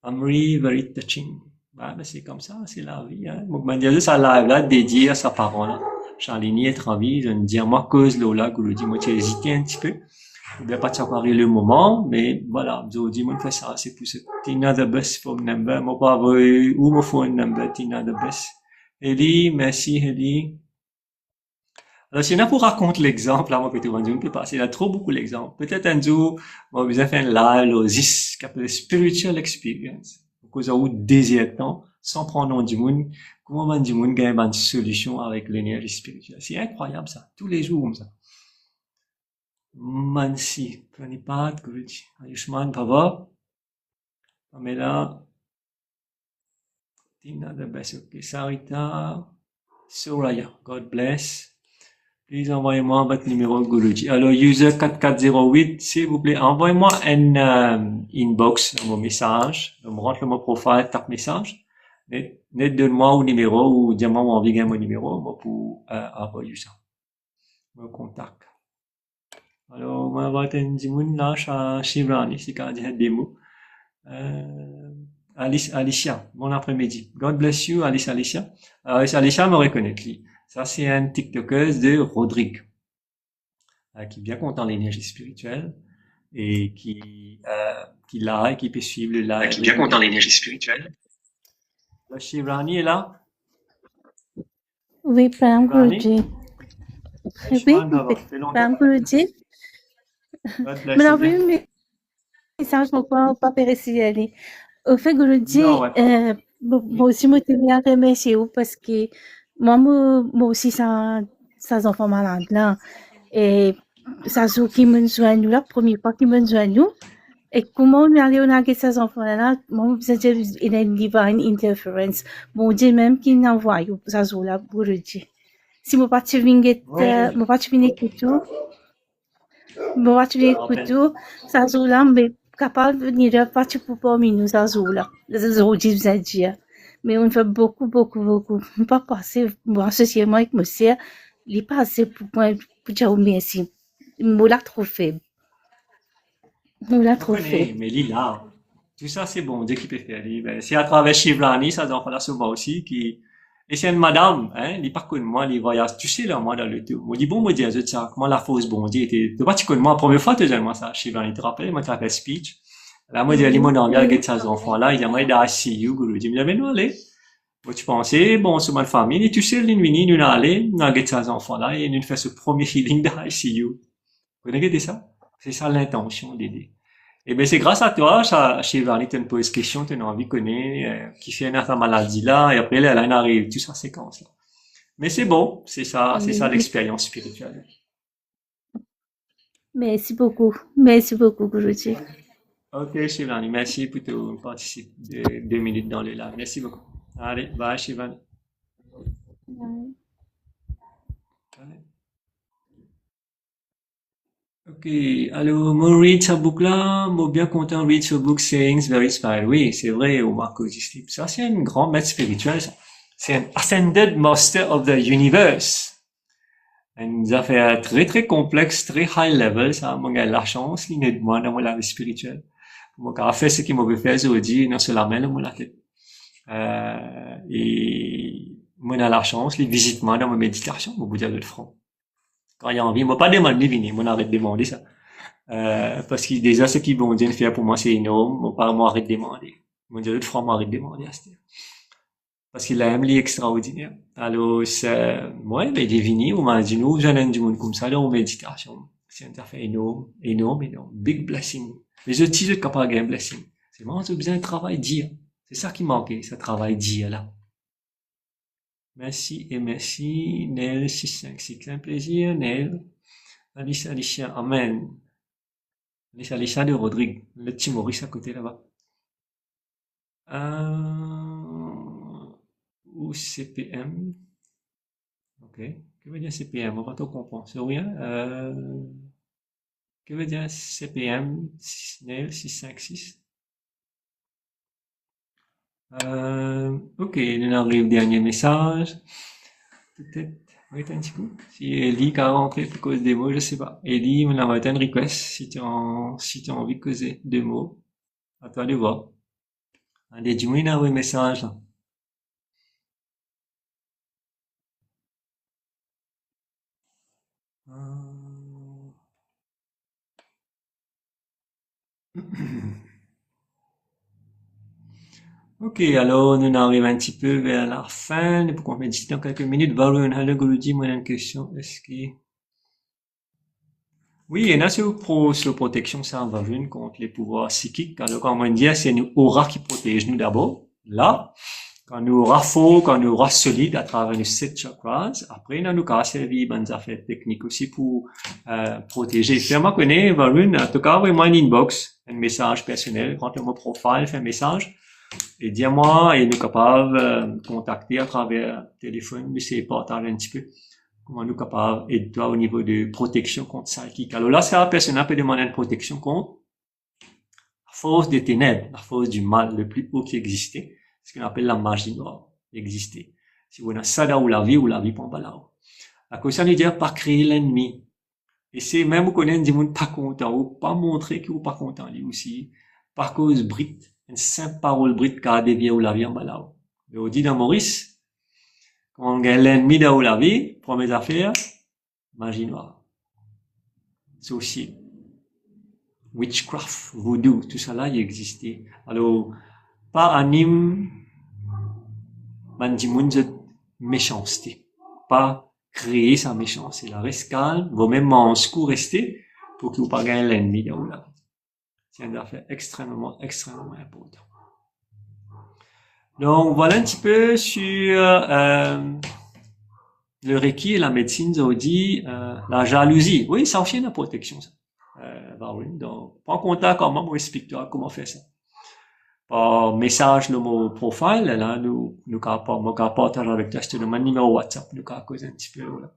Amri, very touching. Bah, ben, c'est comme ça, c'est la vie, hein. Donc, ben, dire ça live là, dédié à sa parole, Charline être en vie, je ne dis moi cause là, que le dis, moi, tu as hésité un petit peu. Je ne vais pas t'avoir le moment, mais voilà, je dis, moi, fait ça, c'est pour ça. Tina the best phone number, moi, pas vrai, ou mon phone number, Tina the best. Ellie, merci, Ellie. Alors, si on a pour raconter l'exemple, là, moi, que tu vas dire, on peut passer, il y a trop beaucoup d'exemples. Peut-être un jour, on va faire un live, au ZIS, qui s'appelle Spiritual Experience. Cause où désirant, sans prendre nom du monde, comment on du monde gagne une solution avec l'énergie spirituelle. C'est incroyable, ça. Tous les jours, comme ça. Mansi, Pranipat, Guruji, Ayushman, Bhava, Pamela, Tina, the best, okay, Sarita, Soraya, God bless. Please envoyez-moi votre numéro Guruji. Alors, user 4408, s'il vous plaît, envoyez-moi un inbox dans mon message. Je me rentre mon profil, tape message. Net donne-moi un numéro ou dis-moi mon envie mon numéro moi, pour envoyer ça. Me contact. Alors, moi, je vais être un là, chez Rani, c'est quand il des mots. Alicia, bon après-midi. God bless you, Alicia. Alicia me reconnaît. Ça, c'est un TikTokeuse de Rodrigue, qui est bien content de l'énergie spirituelle et qui l'a et qui peut suivre le live. Qui est bien content de l'énergie spirituelle. La Shivrani est là? Oui, Pram Guruji. Oui, Pram Guruji. Mais non, oui, mais ça, je ne peux pas pérécer aller. Au fait, Guruji, moi aussi, je tenais à remercier vous parce que moi aussi, ça enfants malades là. Et ça, ceux qui me joignent nous, la première fois qu'ils me joignent nous. Et comment on allait on a ces enfants-là, moi, c'est une divine interference. Bon Dieu même qui n'envoie ça, là, Guruji. Si moi pas tu viens moi pas tu viens écouter, moi pas tu viens écouter, ça là, mais capable de venir pas tu peux pas minus ça là. Les autres disent dire. Mais on fait beaucoup. On pas passer, moi, associément avec monsieur, il est pas assez pour dire merci. Moi là trop faible. Moi là trop faible. Mais Lila, tout ça c'est bon, Dieu qui peut faire. C'est à travers Shivrani, ça enfants là souvent aussi qui et c'est une madame, hein, il par contre moi, il voyage, tu sais, là, moi, dans le tout. Moi, dit, bon, moi, dis, ça, comment la fausse bon Dieu était, de pas, tu connais moi, la première fois, tu dis, moi, ça, je sais pas, il te rappelle, moi, tu as fait speech. Là, moi, j'ai dit, moi, dans le ces enfants-là, il y a moi, il a ICU, Guru, dit, mais non, allez. Moi, tu pensais, bon, c'est ma famille, et tu sais, l'invini, nous, allons, nous, allons ces enfants-là, et nous, fait ce premier healing de ICU. Vous regardez ça? C'est ça l'intention d'aider. Eh bien, c'est grâce à toi, chez Varney, tu me poses question, tu as envie de connaître, qui fait ta maladie là, et après, elle arrive, toute sa séquence là. Mais c'est bon, c'est ça l'expérience spirituelle. Merci beaucoup, Guruji. Ok, Shivani, merci pour te participer de 2 minutes dans le live. Merci beaucoup. Allez, bye, Shivani. Bye. Allez. Ok, alors, moi, read ce book-là, moi, bien content, read ce book, Sayings Very Inspired. Oui, c'est vrai, au Marco Sleep. Ça, c'est un grand maître spirituel, ça. C'est un Ascended Master of the Universe. Une affaire très, très complexe, très high level, ça, moi, j'ai la chance, il est de moi, dans la vie spirituelle. Moi, quand fait ce qu'il m'a fait aujourd'hui, non, c'est la main, moi, la tête. Et, moi, j'ai la chance, il visite moi dans ma méditation, au bout de l'autre front. Quand il y a envie, moi, pas demander de venir, moi, arrête de demander ça. Parce que déjà, ce qu'ils vont dire faire pour moi, c'est énorme. Mon père m'a arrêté de demander. Mon Dieu, l'autre fois, m'a arrêté de demander à ce parce qu'il aime les extraordinaires. Alors, c'est, ouais, ben, deviner, on m'a dit, nous, j'en ai du monde comme ça, dans méditation. C'est un affaire énorme, énorme, énorme. Big blessing. Mais je dis, je suis capable de blessing. C'est vraiment, j'ai besoin de travail dire. C'est ça qui manquait, ce travail dire, là. Merci et merci, Nel 656. C'est un plaisir, Nel. Alicia, amen. Alicia de Rodrigue, le petit Maurice à côté là-bas. Ou CPM. Ok. Que veut dire CPM? On va tout comprendre. C'est rien. Que veut dire CPM? Snail 656. Ok, il arrive le dernier message. Peut-être. Oui, un petit coup. Si Ellie qui a rentré pour cause des mots, je sais pas. Ellie, on a un request si tu as envie de causer des mots. À toi de voir. Allez, dis-moi un message là. Ok, alors nous arrivons un petit peu vers la fin. Pour qu'on médite dans quelques minutes, Varun, hello Guruji, moi j'ai une question. Est-ce que... Oui, il y en a sur protection, ça, Varun, contre les pouvoirs psychiques. Alors, comme on dit, c'est une aura qui protège nous d'abord. Là, quand nous aura fort, quand nous aura solide à travers nos 7 chakras, après, nous avons servi des affaires techniques aussi pour protéger. Finalement, connaît, Varun, en tout cas, vraiment une inbox, un message personnel, quand mon profile fait un message, et dis-moi, et nous capables de contacter à travers le téléphone, mais c'est partager un petit peu comment nous capables et toi au niveau de protection contre ça qui. Alors là, ça, personne peut demander une protection contre la force des ténèbres, la force du mal le plus haut qui existait, ce qu'on appelle la magie noire, existait. Si vous avez ça là où la vie prend pas là-haut. La question est de dire pas créer l'ennemi. Et c'est même vous connaissez des gens pas contents, ou pas montrer que vous pas content, lui aussi, par cause brite, une simple parole brite qui a dévié où la vie en bas là-haut. Mais on dit dans Maurice, quand on gagne l'ennemi dans où la vie, première affaire, magie noire. Sorcier. Witchcraft, voodoo, tout ça là, il existait. Alors, pas anime, mandimoun de méchanceté. Pas créer sa méchanceté. La reste calme, vaut même en secours rester pour que vous pas gagner l'ennemi là où la vie. C'est une affaire extrêmement, extrêmement important. Donc, voilà un petit peu sur le Reiki et la médecine, ça dit la jalousie. Oui, ça aussi une protection, ça. Donc, prends contact comment moi explique-toi comment faire ça. Par message dans mon profil, là, nous partager avec toi, je te demande numéro WhatsApp, nous causer un petit peu, là.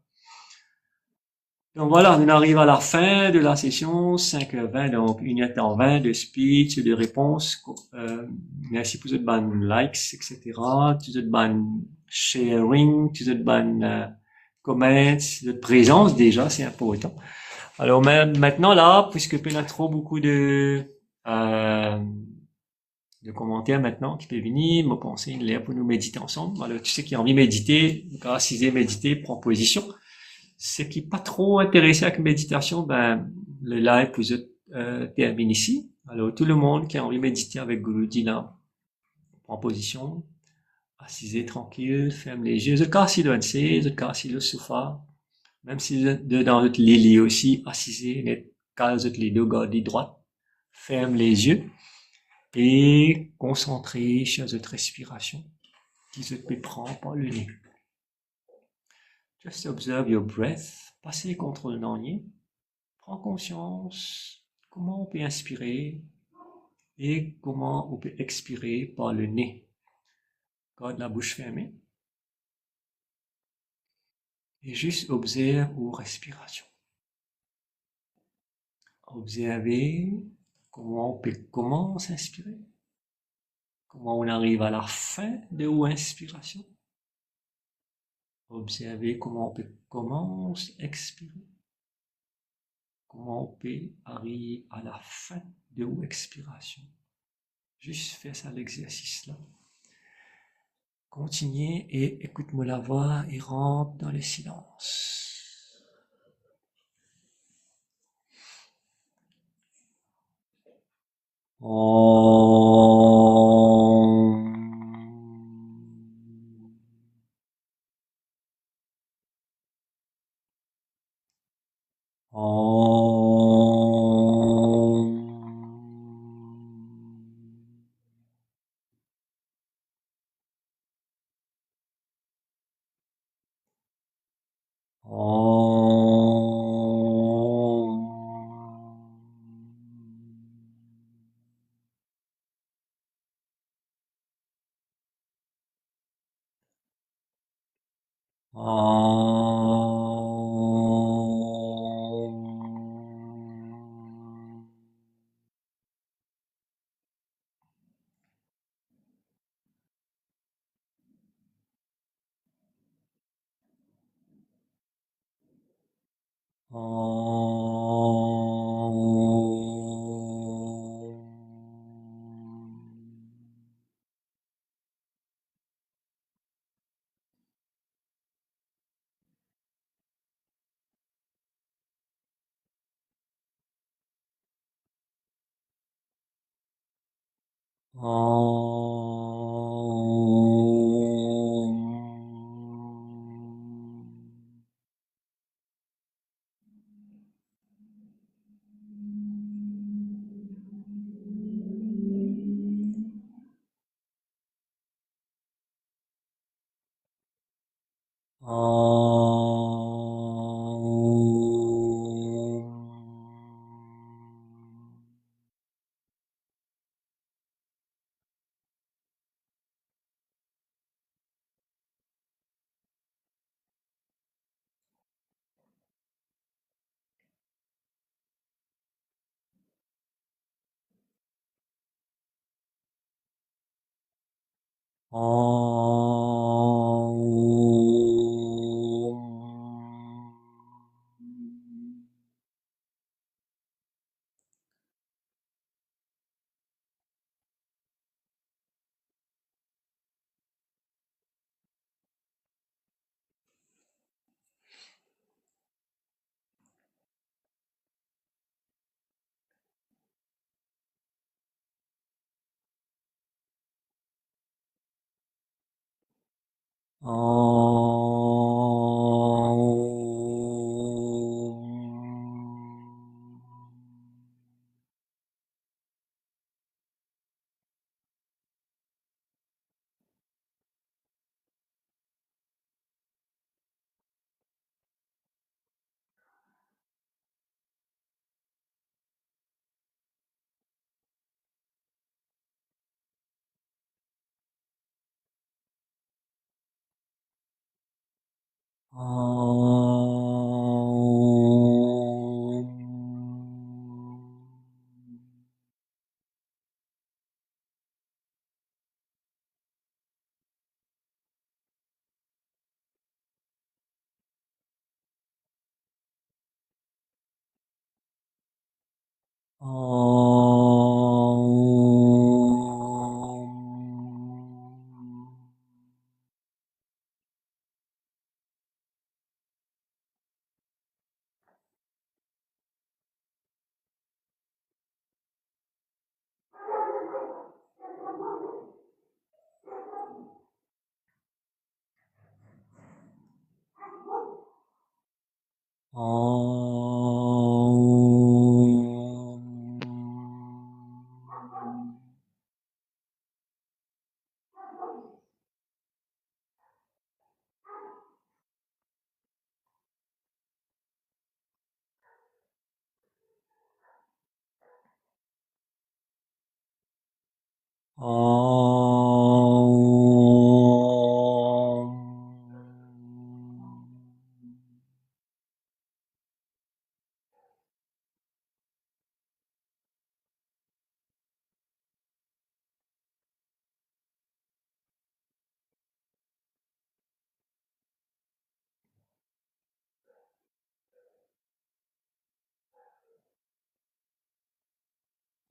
Donc voilà, on arrive à la fin de la session, 5h20, donc 1h20 de speech, de réponses. Merci pour toutes bonnes likes, etc. Toutes bonnes sharing, toutes bonnes comments, toute présence déjà, c'est important. Alors maintenant là, puisque il y a trop beaucoup de commentaires maintenant qui peuvent venir, me penser une l'air pour nous méditer ensemble. Alors tu sais qui a envie de méditer, assisé, méditer, prends position. Ce qui n'est pas trop intéressé avec méditation, ben, le live vous termine ici. Alors, tout le monde qui a envie de méditer avec Guruji là, prend position, assisez tranquille, ferme les yeux. Vous cassez le NC, vous cassez le sofa. Même si vous êtes dans votre lit aussi, assisez, net, cassez les deux gardez droite. Ferme les yeux et concentrez sur votre respiration qui se peut prendre par le nez. Just observe your breath. Passez contre le nez. Prends conscience comment on peut inspirer et comment on peut expirer par le nez. Garde la bouche fermée. Et juste observe vos respirations. Observez comment s'inspirer. Comment on arrive à la fin de l'inspiration. Observez comment expirer. Comment on peut arriver à la fin de l'expiration. Juste faire ça l'exercice là. Continuez et écoute-moi la voix et rentre dans le silence.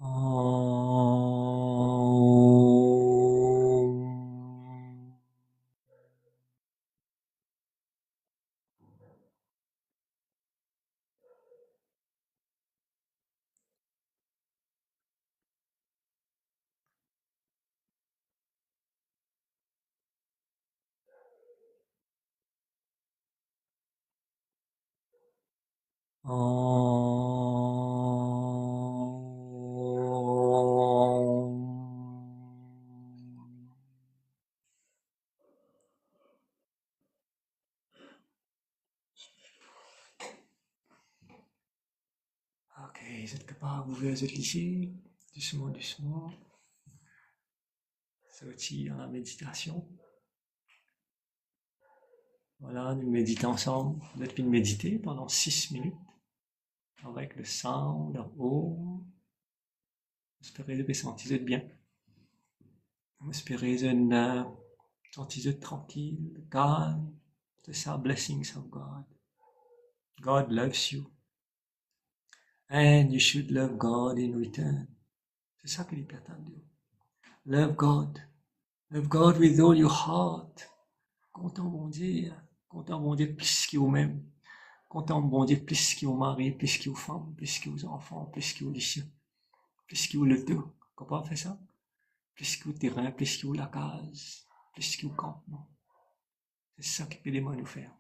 Ok, vous êtes capable d'ouvrir les clichés, doucement, doucement. Sortir dans la méditation. Voilà, nous méditons ensemble. Vous êtes venus méditer pendant 6 minutes avec le sound of Om. J'espère que vous sentez bien. J'espère que vous sentez tranquille, calme. C'est ça, blessings of God. God loves you. And you should love God in return. C'est ça que l'État attend de vous. Love God. Love God with all your heart. Content bon Dieu plus que vous-même. Content bon Dieu plus que vos maris, plus que vos femmes, plus que vos enfants, plus que vos lycéens, plus que le tout. Comment on fait ça? Plus que vos terrains, plus que la case, plus que vos campements. C'est ça qui peut nous faire.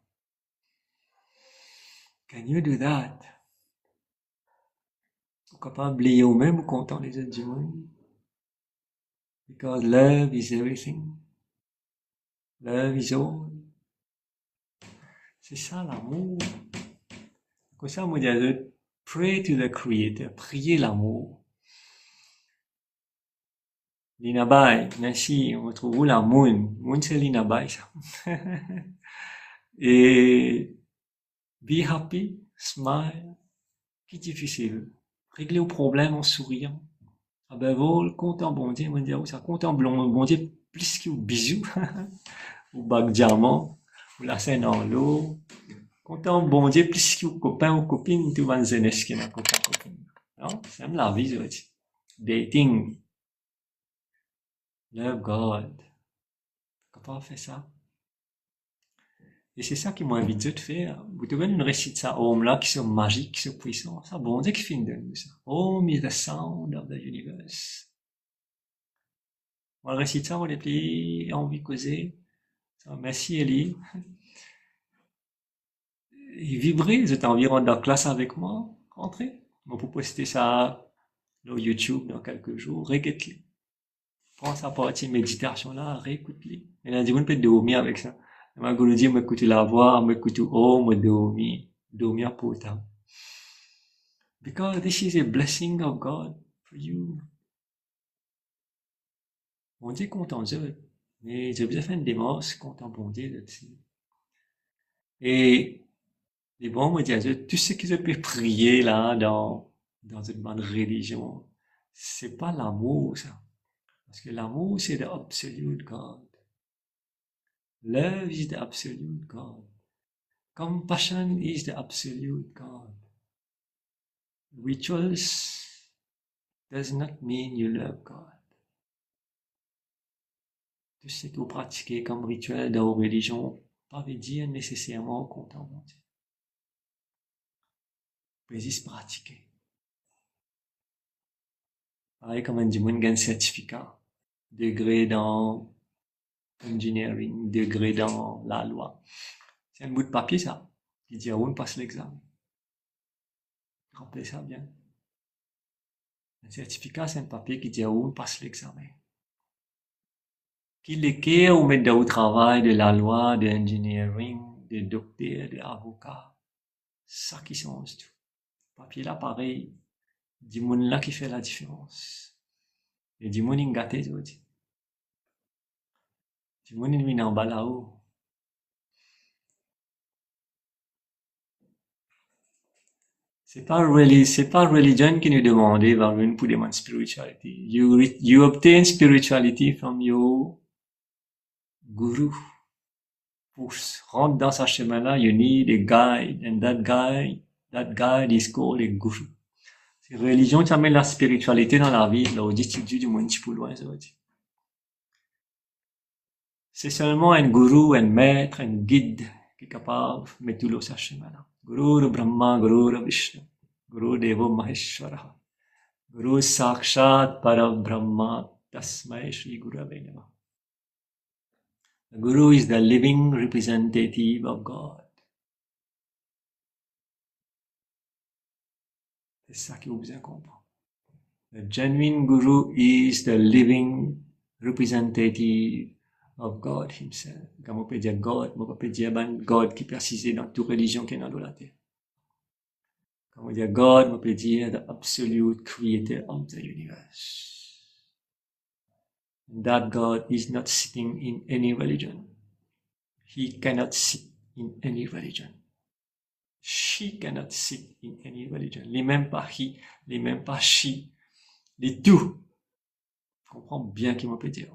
Can you do that? Vous êtes capable d'oublier vous-même ou content les autres du monde? Because love is everything. Love is all. C'est ça l'amour. Comme ça, moi, je pray to the Creator. Priez l'amour. L'inabai, Nancy, on retrouve où la moon? Moon, c'est l'inabai, ça. Et be happy, smile. Qui est difficile? Régler le problème en souriant. Ah ben, vol, content bon Dieu, on dirait ça, content bon Dieu, plus que bisous. Ou bac diamant, ou la scène en l'eau. Content bon Dieu, plus que copain ou copine, tu vas nous qui n'a copain copine. Non? C'est même la vie, je dis. Dating. Love God. Comment on fait ça? Et c'est ça qui m'a invité de faire. Vous devez nous réciter ça, Om là, qui sont magiques, qui sont puissants. Ça, bon Dieu qui finit de nous ça. Om is the sound of the universe. On récite ça, on les plie, envie de causer. Merci Ellie. Et vibrez, vous êtes environ dans la classe avec moi. Rentrez. On peut poster ça sur YouTube dans quelques jours. Réécoute-les. Prends sa partie méditation là, réécoute-les. Et là, on peut dormir avec ça. Ma Guruji m'écoute la voix, m'écoute me dormir pour autant. Because this is a blessing of God for you. Bon Dieu content d'eux. Mais j'ai besoin de faire une démarche content bon Dieu là-dessus. Et les bons me disent, tout ce que je peux prier là dans une bonne religion, c'est pas l'amour ça. Parce que l'amour c'est the absolute God. Love is the absolute God. Compassion is the absolute God. Rituals does not mean you love God. Tout ce que vous pratiquez comme rituel dans vos religions, pas veut dire nécessairement content bon Dieu. Vous pouvez juste pratiquer. Pareil comme un dimanche gagne certificat, degré dans engineering, degré dans la loi. C'est un bout de papier ça, qui dit on passe l'examen. Rappelez ça bien. Un certificat c'est un papier qui dit on passe l'examen. Qu'il est ou mettre au travail de la loi, de engineering, de docteur, de avocat, ça qui change tout. Papier là pareil, du monde là qui fait la différence. Et du monde gâté je dis. Du monde vient en bas là-haut. C'est pas religion qui nous demande vers une pour demander spirituality. You obtain spirituality from your guru. Pour rentrer dans ce chemin-là, you need a guide, and that guide is called a guru. C'est religion qui amène la spiritualité dans la vie. Là, on dit que du moins, tu peux loin, ça veut dire. C'est seulement un gourou, un maître, un guide qui est capable de mettre tout le chemin là. Guru Brahma, Guru Vishnu, Guru Devo Maheshwara, Guru Sakshat Parabrahma, Tasmai Shri Gurave Namah. The Guru is the living representative of God. C'est ça qu'il faut bien comprendre. The genuine Guru is the living representative of God himself. Comme on peut dire God, on peut dire God qui est précisé dans toute religion qui est dans la terre. Comme on dit God, on peut dire the absolute creator of the universe. And that God is not sitting in any religion. He cannot sit in any religion. She cannot sit in any religion. Les mêmes pas he, les mêmes pas she, les tout. Je comprends bien qui m'en peut dire.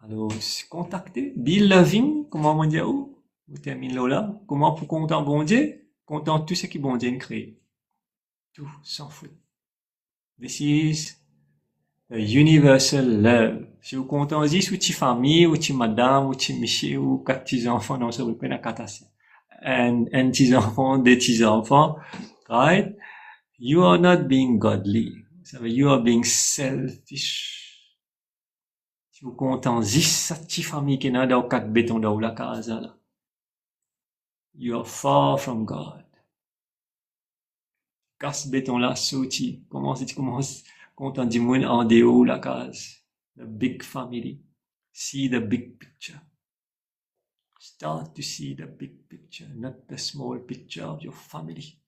Alors, contacter, be loving, comment on dit où? Vous terminez là. Comment pour content bon Dieu? Content tout ce qui bon Dieu crée. Tout, sans faute. This is the universal love. Si vous comptez aussi, ou ti famille, ou ti madame, ou ti monsieur, ou quatre petits enfants, non, ça vous plaît la catastrophe. And petits enfants, des petits enfants, right? You are not being godly. Ça veut dire, you are being selfish. Si vous comptez aussi, cette petite famille qui est dans quatre bétons dans la casa, là. You are far from God. Casse béton là, sauti. Tu commences, quand on dit moun en déo la case. The big family. See the big picture. Start to see the big picture, not the small picture of your family.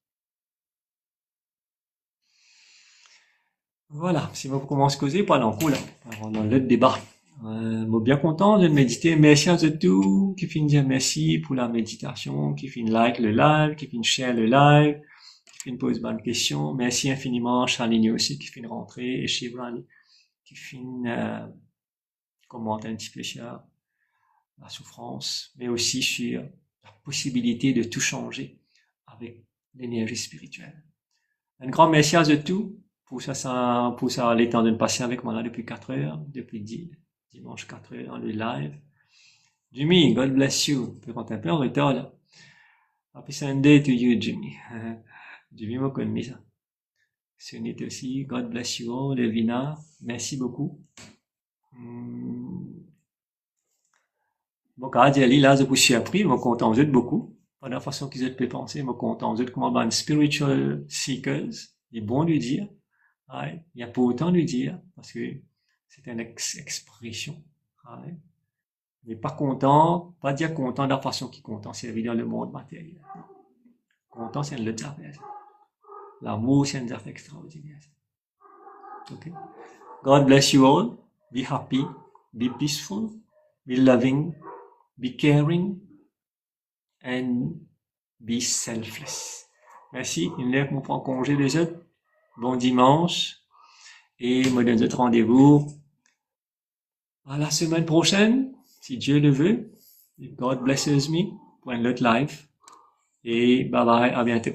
Voilà, si vous commencez à causer, pas l'encoup là. Alors, dans le débat. Bien content de méditer. Merci à tout qui finit dire merci pour la méditation, qui finit like le live, qui finit share le live, qui finit pose bonne question. Merci infiniment Charline aussi qui finit rentrer et Chevron qui finit commenter un petit peu sur la souffrance, mais aussi sur la possibilité de tout changer avec l'énergie spirituelle. Un grand merci à tout pour ça les temps de passer avec moi là depuis 4 heures, depuis dimanche 4 heures, le live. Jimmy, God bless you. Tu peux compter un peu en retard, là. Happy Sunday to you, Jimmy. Jimmy m'a connu ça. Sunit aussi, God bless you all. Levina, merci beaucoup. Bon, quand je lis là, je vous suis appris, je me content, vous êtes beaucoup. Pas de la façon qu'ils êtes penser, je me content, vous êtes comme un spiritual seekers. Il est bon de lui dire. Ouais, il n'y a pas autant de lui dire, parce que c'est une expression. Ouais. Mais pas content, pas dire content de la façon qu'il est content, c'est évident le monde matériel. Content, c'est une autre affaire. L'amour, c'est une affaire extraordinaire. Okay? God bless you all. Be happy, be peaceful, be loving, be caring, and be selfless. Merci. Une heure qu'on prend congé les autres. Bon dimanche. Et me donne d'autres rendez-vous à la semaine prochaine, si Dieu le veut. God blesses me pour un autre live. Et bye bye, à bientôt.